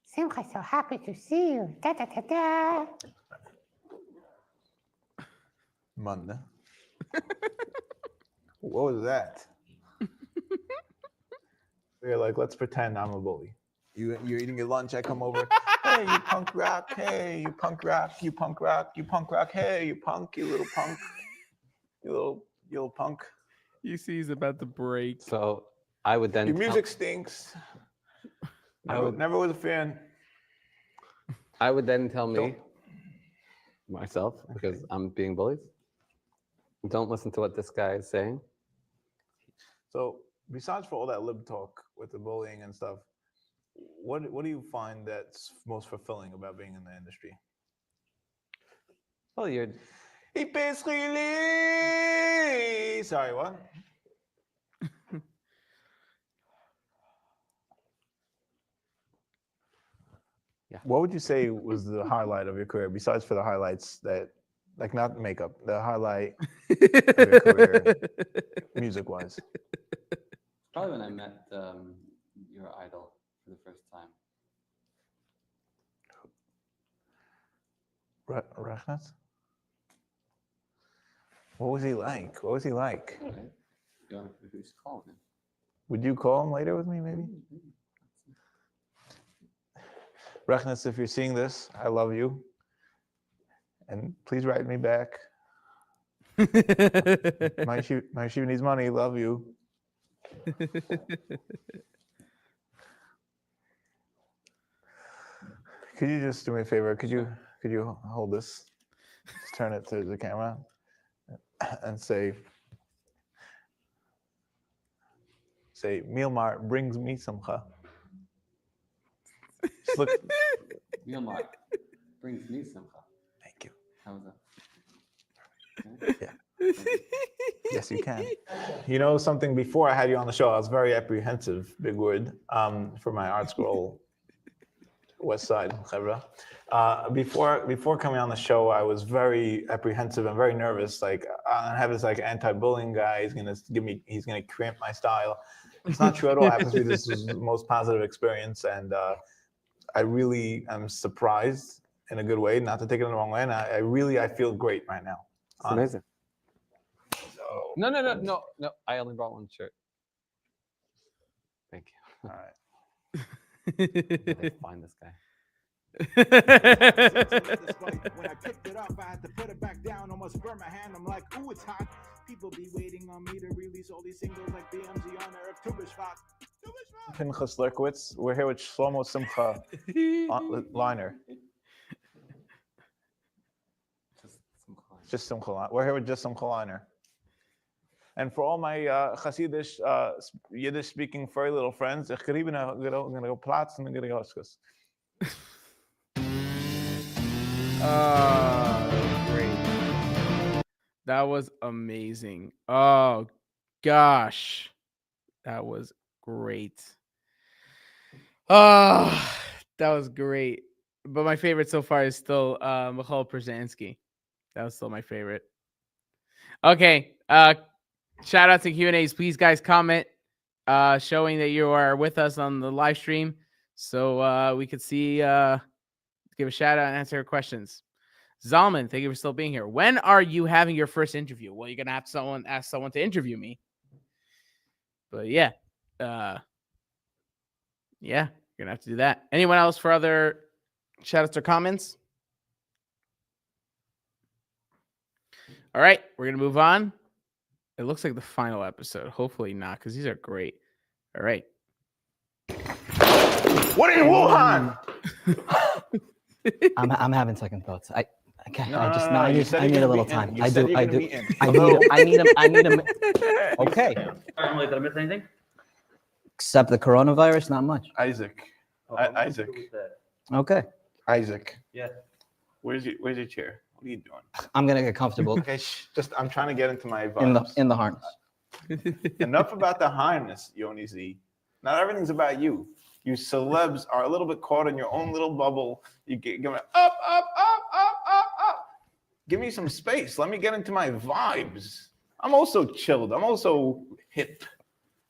Simcha, so happy to see you. Da, da, da, da. Manda. What was that? We're like, let's pretend I'm a bully. You're eating your lunch. I come over. Hey, you punk rock. Hey, you punk rock. You punk rock. You punk rock. Hey, you punk. You little punk. You little punk. You see, he's about to break. so I would then Your music stinks. Never was a fan. I would then tell me Don't- myself, because I'm being bullied, don't listen to what this guy is saying. So besides for all that lib talk with the bullying and stuff, what do you find that's most fulfilling about being in the industry? Well, you're He basically sorry, what? Yeah. What would you say was the highlight of your career, besides for the highlights that, like not makeup, the highlight of your career, music-wise? probably when I met your idol for the first time. Rachnat? What was he like? What was he like? Right? You want to who's calling him? Would you call him later with me, maybe? Rechnitz, if you're seeing this, I love you. And please write me back. My yeshiva needs money. Love you. Could you just do me a favor? Could you hold this? Just turn it to the camera and say Mielmar brings me simcha. Just look. Mielmar brings me simcha. Thank you. How was that? Yeah. Yes, you can. You know something? Before I had you on the show, I was very apprehensive, big word, for my art scroll West Side, Chevra. Before coming on the show, I was very apprehensive and very nervous. Like, I have this like anti-bullying guy. He's gonna cramp my style. It's not true at all. It happens to be this was the most positive experience, and I really am surprised in a good way, not to take it in the wrong way. And I feel great right now. It's amazing. So, No. I only brought one shirt. Thank you. all right. They find this guy. When I picked it up, I had to put it back down. Almost burned my hand. I'm like, ooh, it's hot. People be waiting on me to release all these singles like BMZ on Erev Tu B'Shvat. Pinchas Lerkowitz. We're here with Shlomo Simcha Liner. Just Simcha Liner. We're here with just Simcha Liner. And for all my Hasidish, Yiddish-speaking furry little friends, ich gonna go Platz and I'm gonna go Huskers. Great. That was amazing. Oh, gosh. That was great. Oh, that was great. But my favorite so far is still Michal Przanski. That was still my favorite. Okay. Shout out to Q&As. Please, guys, comment showing that you are with us on the live stream so we could see, give a shout out and answer your questions. Zalman, thank you for still being here. When are you having your first interview? Well, you're going to have ask someone to interview me. But yeah. Yeah, you're going to have to do that. Anyone else for other shout outs or comments? All right, we're going to move on. It looks like the final episode. Hopefully not, because these are great. All right. What in Wuhan? I'm having second thoughts. I You said I you're need a gonna little be time. in. You I said do. you're I gonna do. be in. I need a. Okay. Did I miss anything? Except the coronavirus, not much. Isaac. Isaac. Okay. Isaac. Yeah. Where's your chair? What are you doing? I'm gonna get comfortable Okay, I'm trying to get into my vibes. in the harness. Enough about the harness, Yoni Z. Not everything's about you. You celebs are a little bit caught in your own little bubble. You get going up. Give me some space. Let me get into my vibes. I'm also chilled. I'm also hip,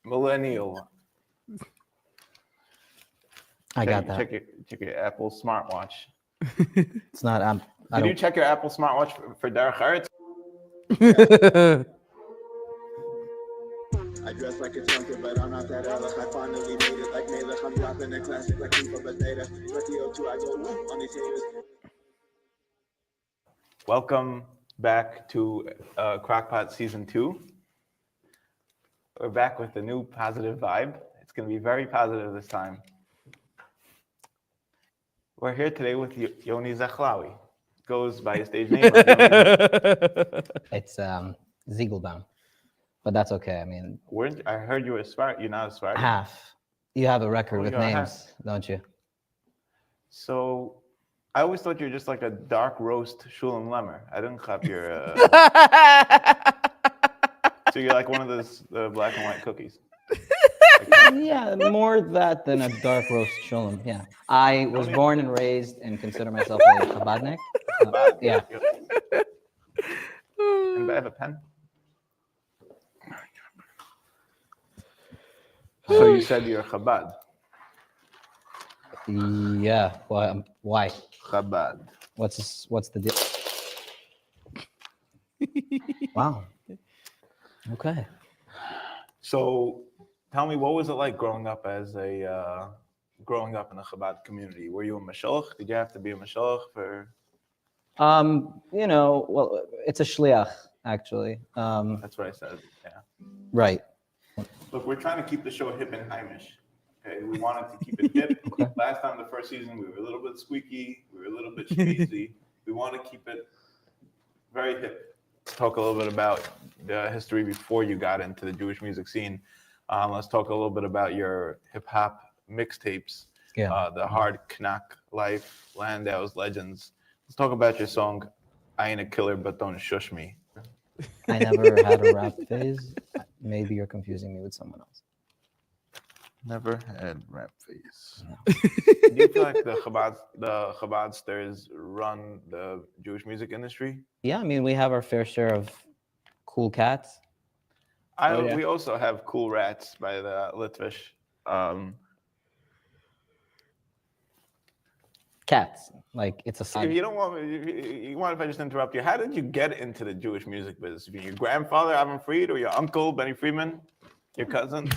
millennial. I got that. Check your Apple smartwatch. It's not. Did you check your Apple smartwatch for Derek Hartz? I dress like a chunker, but I'm not that Alex. I finally made it like Malek. I'm dropping a classic like Keep Up a Beta. 2002, I go whoop on these haters. Welcome back to Crockpot Season 2. We're back with a new positive vibe. It's going to be very positive this time. We're here today with Yoni Zachlawi. Goes by his stage name. It's Ziegelbaum, but that's okay. I mean, I heard you were Spartan. You're not a Spartan. half. You have a record Oh, with you got names, half. don't you? So I always thought you were just like a dark roast Shulam Lemmer. I didn't clap your. So you're like one of those black and white cookies. Yeah, more that than a dark roast sholem. Yeah, I was born and raised and consider myself a Chabadnik. Yeah. Anybody have a pen? So you said you're Chabad. Yeah. Why? Chabad. What's the deal? Wow. Okay. So tell me, what was it like growing up as a growing up in the Chabad community? Were you a mashalach? Did you have to be a mashalach for? Well, it's a shliach actually. That's what I said. Yeah. Right. Look, we're trying to keep the show hip and Heimish. Okay, we wanted to keep it hip. Okay. Last time, the first season, we were a little bit squeaky. We were a little bit cheesy. We want to keep it very hip. Let's talk a little bit about the history before you got into the Jewish music scene. Let's talk a little bit about your hip hop mixtapes. Yeah. The Hard Knack Life, Landau's Legends. Let's talk about your song, I Ain't a Killer, But Don't Shush Me. I never had a rap phase. Maybe you're confusing me with someone else. Never had rap phase. No. Do you feel like the Chabadsters run the Jewish music industry? Yeah, I mean, we have our fair share of cool cats. yeah. We also have Cool Rats by the Litvish. Cats, like it's a If side. you don't want me, you want if I just interrupt you? How did you get into the Jewish music business? Your grandfather, Avram Fried, or your uncle, Benny Friedman? Your cousin?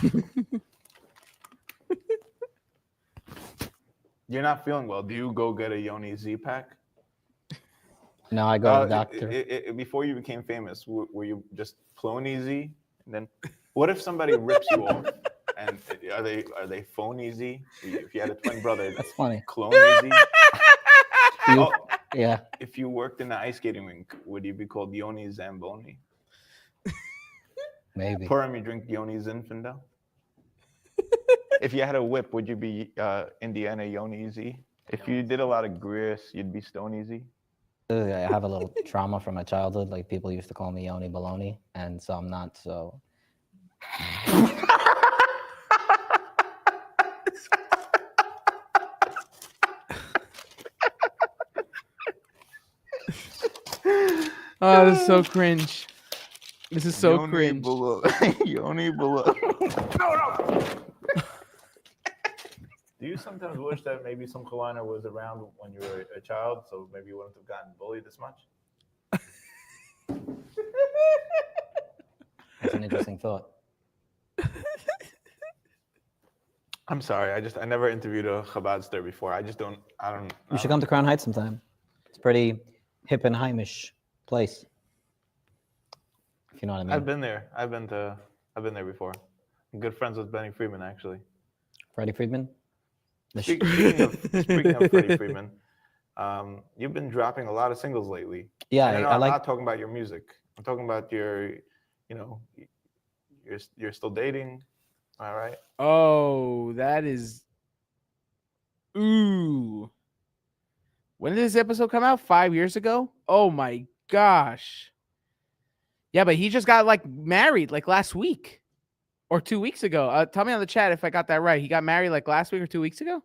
You're not feeling well. Do you go get a Yoni Z pack? No, I go to the doctor. Before you became famous, were you just Clone Easy? And then, what if somebody rips you off? And are they phone easy? If you had a twin brother, That's funny. Clone Easy. Oh, Yeah. if you worked in the ice skating rink, would you be called Yoni Zamboni? Maybe. Purim, you drink Yoni Zinfandel? If you had a whip, would you be Indiana Yoni Easy? If you did a lot of grist, you'd be Stone Easy? I have a little trauma from my childhood. Like people used to call me Yoni Baloney, and so I'm not so. Oh, this is so cringe. This is so Yoni cringe. Yoni below. No. Do you sometimes wish that maybe some Kaliner was around when you were a child, so maybe you wouldn't have gotten bullied as much? That's an interesting thought. I'm sorry. I never interviewed a Chabadster before. I don't. You should come to Crown Heights sometime. It's a pretty hip and Heimish place. If you know what I mean. I've been there. I've been there before. I'm good friends with Benny Friedman, actually. Freddie Friedman. Speaking of Freddie Friedman, you've been dropping a lot of singles lately. Yeah, And I I'm like. not talking about your music. I'm talking about you're still dating. All right. Oh, that is. Ooh. When did this episode come out? 5 years ago? Oh my gosh. Yeah, but he just got like married like last week or 2 weeks ago. Tell me on the chat if I got that right. He got married like last week or 2 weeks ago?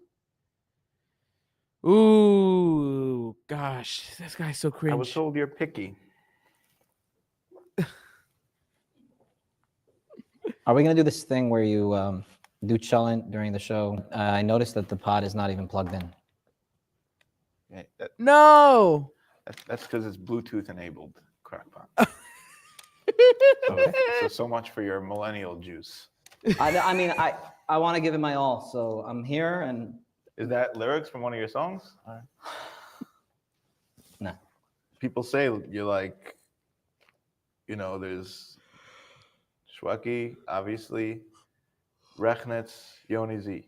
Ooh, gosh. This guy's so cringe. I was told you're picky. Are we gonna do this thing where you do challenge during the show? I noticed that the pod is not even plugged in. Yeah, No. that's because it's Bluetooth enabled. Crockpot. So much for your millennial juice. I mean, I want to give it my all, so I'm here and. Is that lyrics from one of your songs? No. People say you're like, there's Shweki, obviously, Rechnitz, Yoni Z.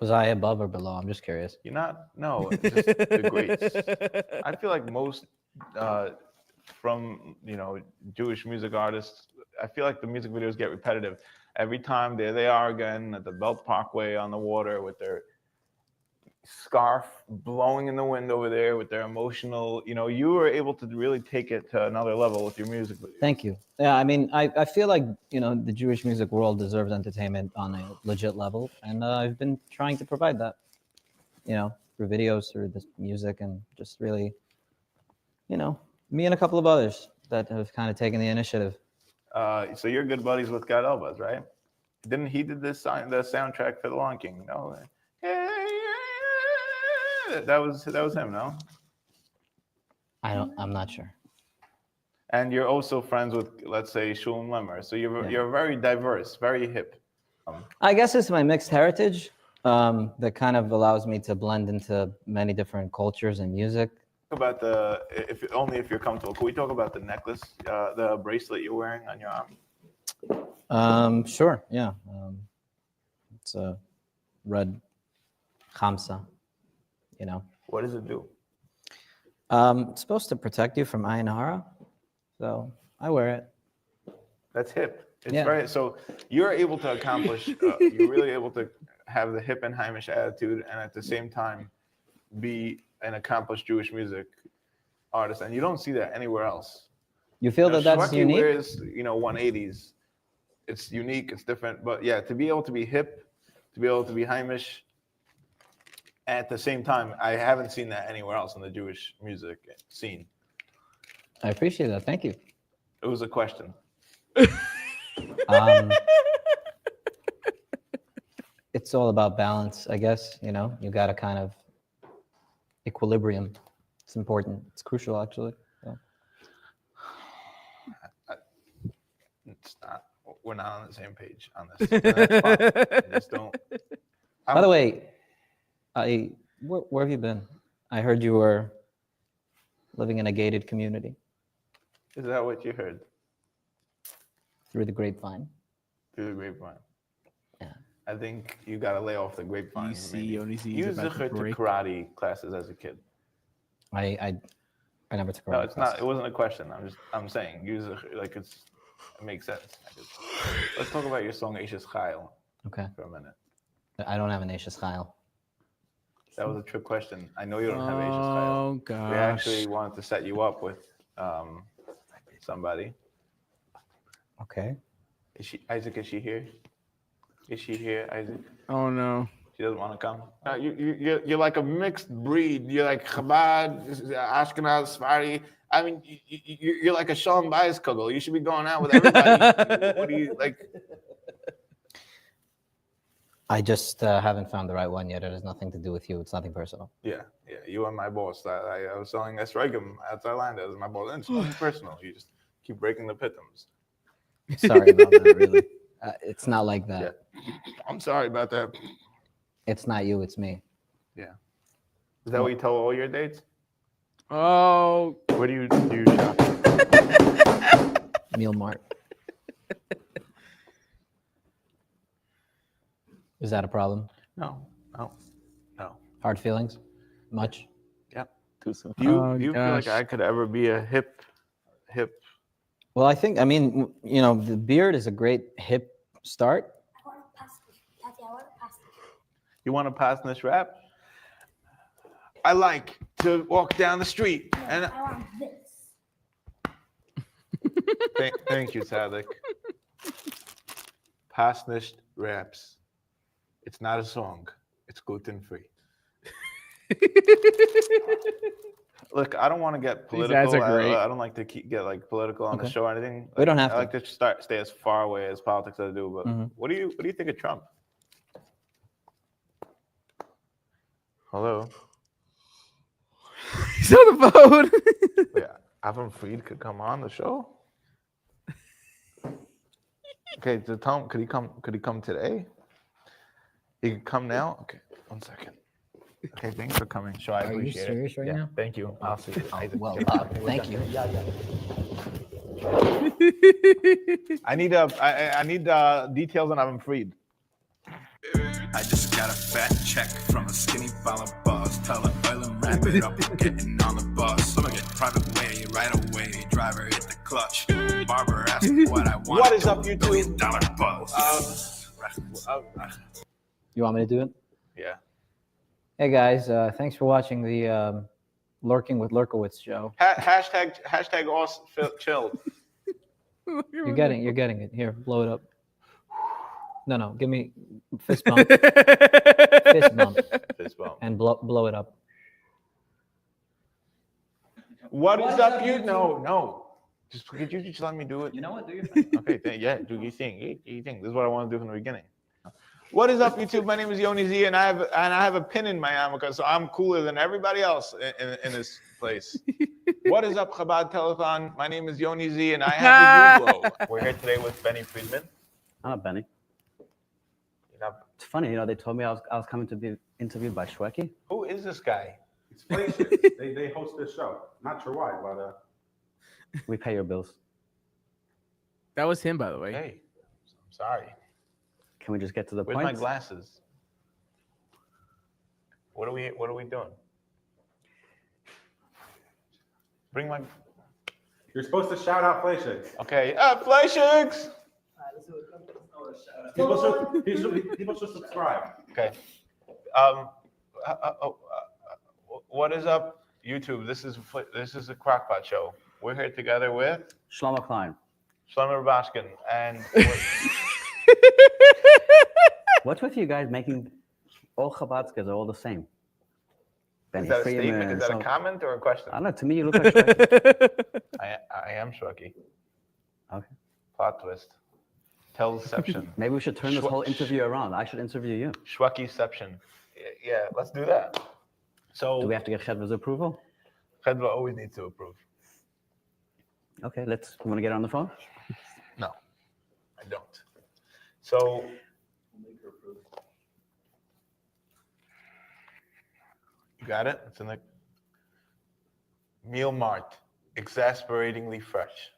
Was I above or below? I'm just curious. You're not, no, it's just the greats. I feel like most from, Jewish music artists, I feel like the music videos get repetitive. Every time there they are again at the Belt Parkway on the water with their scarf blowing in the wind over there with their emotional, you were able to really take it to another level with your music videos. Thank you. Yeah, I mean, I feel like, the Jewish music world deserves entertainment on a legit level. And I've been trying to provide that, through videos, through this music, and just really, me and a couple of others that have kind of taken the initiative. So you're good buddies with Gad Elbaz, right? Didn't he did the soundtrack for The Lion King? No, that was him, no? I'm not sure. And you're also friends with, let's say, Shulem Lemmer. So you're very diverse, very hip. I guess it's my mixed heritage. that kind of allows me to blend into many different cultures and music. About the if you're comfortable. Can we talk about the necklace, the bracelet you're wearing on your arm? Sure, yeah. It's a red khamsa, you know. What does it do? It's supposed to protect you from ayin hara, so I wear it. That's hip. It's Yeah. very so you're able to accomplish. You're really able to have the hip and Heimish attitude, and at the same time, be an accomplished Jewish music artist, and you don't see that anywhere else. You feel that that's Shweki unique? wears 180s. It's unique. It's different. But yeah, to be able to be hip, to be able to be Heimish, at the same time, I haven't seen that anywhere else in the Jewish music scene. I appreciate that. Thank you. It was a question. It's all about balance, I guess. You know, you got to kind of equilibrium. It's important. It's crucial, actually. So. It's not. We're not on the same page on this. And that's fine. I just don't. By the way, where have you been? I heard you were living in a gated community. Is that what you heard? Through the grapevine. Through the grapevine. Yeah. I think you got to lay off the grapevine. You took karate classes as a kid. I never took karate. No, it's not. It wasn't a question. I'm saying it makes sense. Let's talk about your song Ashes Chayil. Okay. For a minute. I don't have an Ashes Chayil. That was a trick question. I know you don't have Ashes Chayil. Oh gosh. We actually wanted to set you up with somebody. Okay. Isaac, is she here? Is she here, Isaac? Oh no. She doesn't want to come. You're like a mixed breed. You're like Chabad, Ashkenaz, Sephardi. I mean, you're like a Shalom Bayis kugel. You should be going out with everybody. What do you like? I just haven't found the right one yet. It has nothing to do with you. It's nothing personal. Yeah. You are my boss. I was selling Esregim at Orlando as my boss. It's nothing personal. You just keep breaking the pitums. Sorry about that, really. It's not like that. Yeah. I'm sorry about that. It's not you, it's me. Yeah. Is that what you tell all your dates? Oh. Where do you shop? Meal Mart. Is that a problem? No. Hard feelings? Much? Yeah. Too soon. Do you feel like I could ever be a hip? Well, I mean, the beard is a great hip start. You want to pass this rap? I like to walk down the street and I want this. Thank you, Sadik. Pasnished raps. It's not a song. It's gluten-free. Look, I don't want to get political. These guys are great. I don't like to get like political on the show or anything. We don't have I like to stay as far away as politics as I do. But what do you think of Trump? Hello. He's on the phone. Yeah, Avram Fried could come on the show. Okay, so tell him, could he come today? He could come now. Okay, 1 second. Okay, thanks for coming. Sure, I appreciate it. Are you serious right now? Thank you. I'll see you. Well, thank you. I need details on Avram Fried. I just got a fat check from a skinny fella boss. Tell her oil and wrap it up, I'm getting on the bus. I'ma get private way right away. Driver hit the clutch. Barber asked me what I want. What is up, YouTube? $1 bus. You want me to do it? Yeah. Hey guys, thanks for watching the Lurking with Lurkowitz show. Hashtag us chill. You're getting it. Here, blow it up. No, give me fist bump. Fist bump. And blow it up. What is up, you? No. Could you just let me do it? You know what? Do your thing. Okay, do your thing. This is what I want to do from the beginning. What is up, YouTube? My name is Yoni Z, and I have a pin in my yarmulke, so I'm cooler than everybody else in this place. What is up, Chabad Telethon? My name is Yoni Z, and I have a U-Glow. We're here today with Benny Friedman. I'm not Benny. It's funny, they told me I was coming to be interviewed by Shweki. Who is this guy? It's Flation. they host this show. Not sure why, but We pay your bills. That was him, by the way. Hey, I'm sorry. Can we just get to the Where's point? my glasses? What are we doing? Bring my. you're supposed to shout out Flation. Okay, Flashings. People should subscribe. Okay. What is up, YouTube? This is a Crockpot show. We're here together with Shlomo Klein. Shlomo Baskin, and What's with you guys making all Chabadskas are all the same? Benny is that a Freeman, statement? Is that a some- comment or a question? I don't know. To me, you look like Shweki. I am Shweki. Okay. Plot twist. Tellception. Maybe we should turn this whole interview around. I should interview you. Shwekiception. Yeah, let's do that. So Do we have to get Chedva's approval? Chedva always needs to approve. Okay, you want to get on the phone? No, I don't. So you got it? It's in the Meal Mart. Exasperatingly fresh.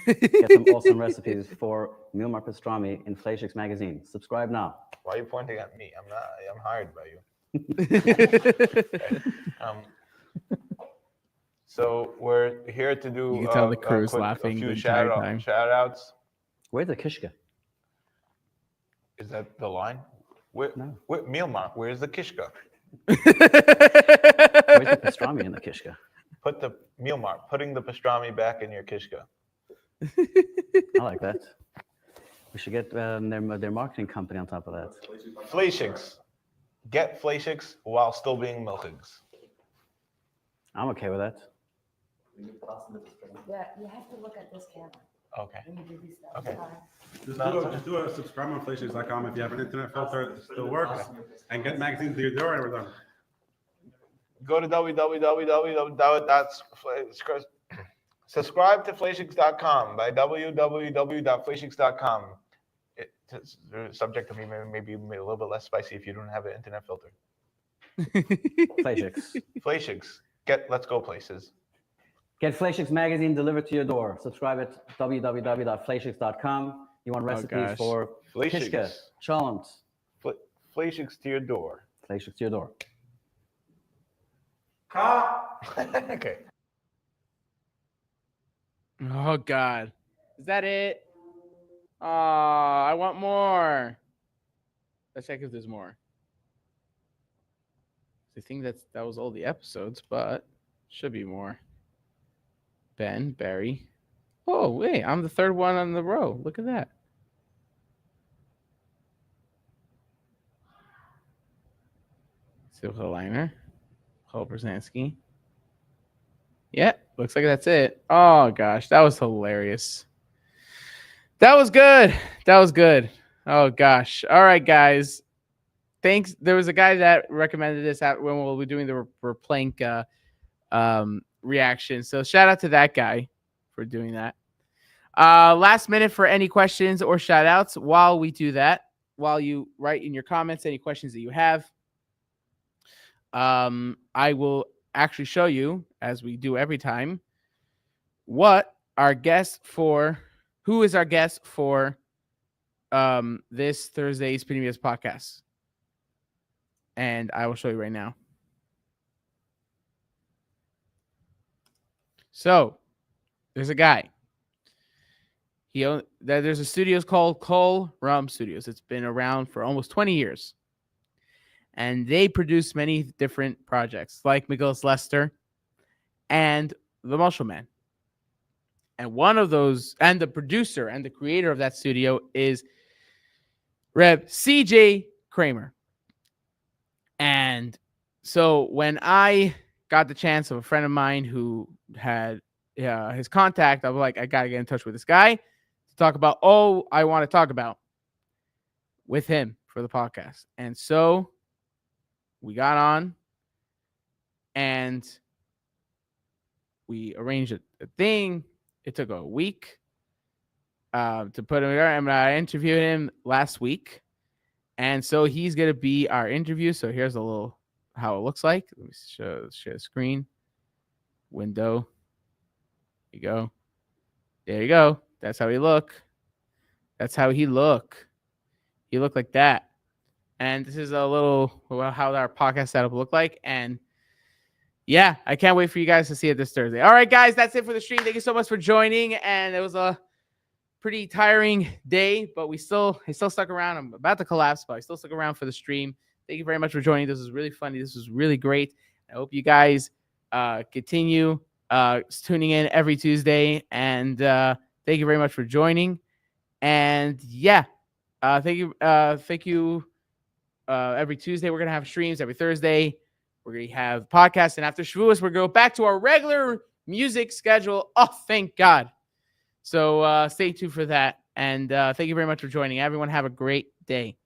Get some awesome recipes for Milmar Pastrami in Flashix magazine. Subscribe now. Why are you pointing at me? I'm not. I'm hired by you. Okay. So we're here to do. You can tell the crew's a laughing few the entire time. shout outs. Where's the kishka? Is that the line? Where, No. where, Meal Mart. Where's the kishka? Where's the pastrami in the kishka? Put the Meal Mart. Putting the pastrami back in your kishka. I like that. We should get their marketing company on top of that. Flashix. Get Flashix while still being milchigs. I'm okay with that. Yeah, you have to look at this camera Okay. when you do these stuff. Okay. Just do a subscribe on Flashings.com if you have an internet filter, it still works. And get magazines to your door and we're done. Go to subscribe to Flashix.com by www.flashix.com. It's subject to me maybe a little bit less spicy if you don't have an internet filter. Flashix. Flashix. Let's go places. Get Flashix magazine delivered to your door. Subscribe at www.flashix.com. You want recipes gosh. for Flashix. kishka, cholent. Flashix to your door. Flashix to your door. Okay. Oh God, is that it? Oh, I want more. Let's check if there's more. I think that was all the episodes, but should be more. Ben, Barry. Oh wait, I'm the third one on the row. Look at that. Silva Liner, Cole Brzezinski. Yeah, looks like that's it. Oh gosh, that was hilarious. That was good. That was good. Oh gosh. All right, guys. Thanks. There was a guy that recommended this when we'll be doing the Replank reaction. So shout out to that guy for doing that. Last minute for any questions or shout outs while we do that. While you write in your comments any questions that you have. I will actually show you, as we do every time, who is our guest for this Thursday's Speedy Media's podcast. And I will show you right now. So there's a guy. There's a studio called Cole Rum Studios. It's been around for almost 20 years. And they produce many different projects like Megillus Lester and The Marshall Man. And one of those, and the producer and the creator of that studio is Reb CJ Kramer. And so when I got the chance of a friend of mine who had his contact, I was like, I got to get in touch with this guy to talk about all I want to talk about with him for the podcast. And so we got on and we arranged a thing. It took a week to put him there. And I interviewed him last week. And so he's going to be our interview. So here's a little how it looks like. Let me share the screen. Window. There you go. There you go. That's how he look. That's how he look. He looked like that. And this is a little how our podcast setup look like. And yeah, I can't wait for you guys to see it this Thursday. All right, guys, that's it for the stream. Thank you so much for joining. And it was a pretty tiring day, but I still stuck around. I'm about to collapse, but I still stuck around for the stream. Thank you very much for joining. This was really funny. This was really great. I hope you guys continue tuning in every Tuesday. And thank you very much for joining. And yeah, thank you. Every Tuesday we're gonna have streams. Every Thursday we're gonna have podcasts, and after Shavuos we're going back to our regular music schedule. Oh, thank God! So stay tuned for that. And thank you very much for joining. Everyone, have a great day.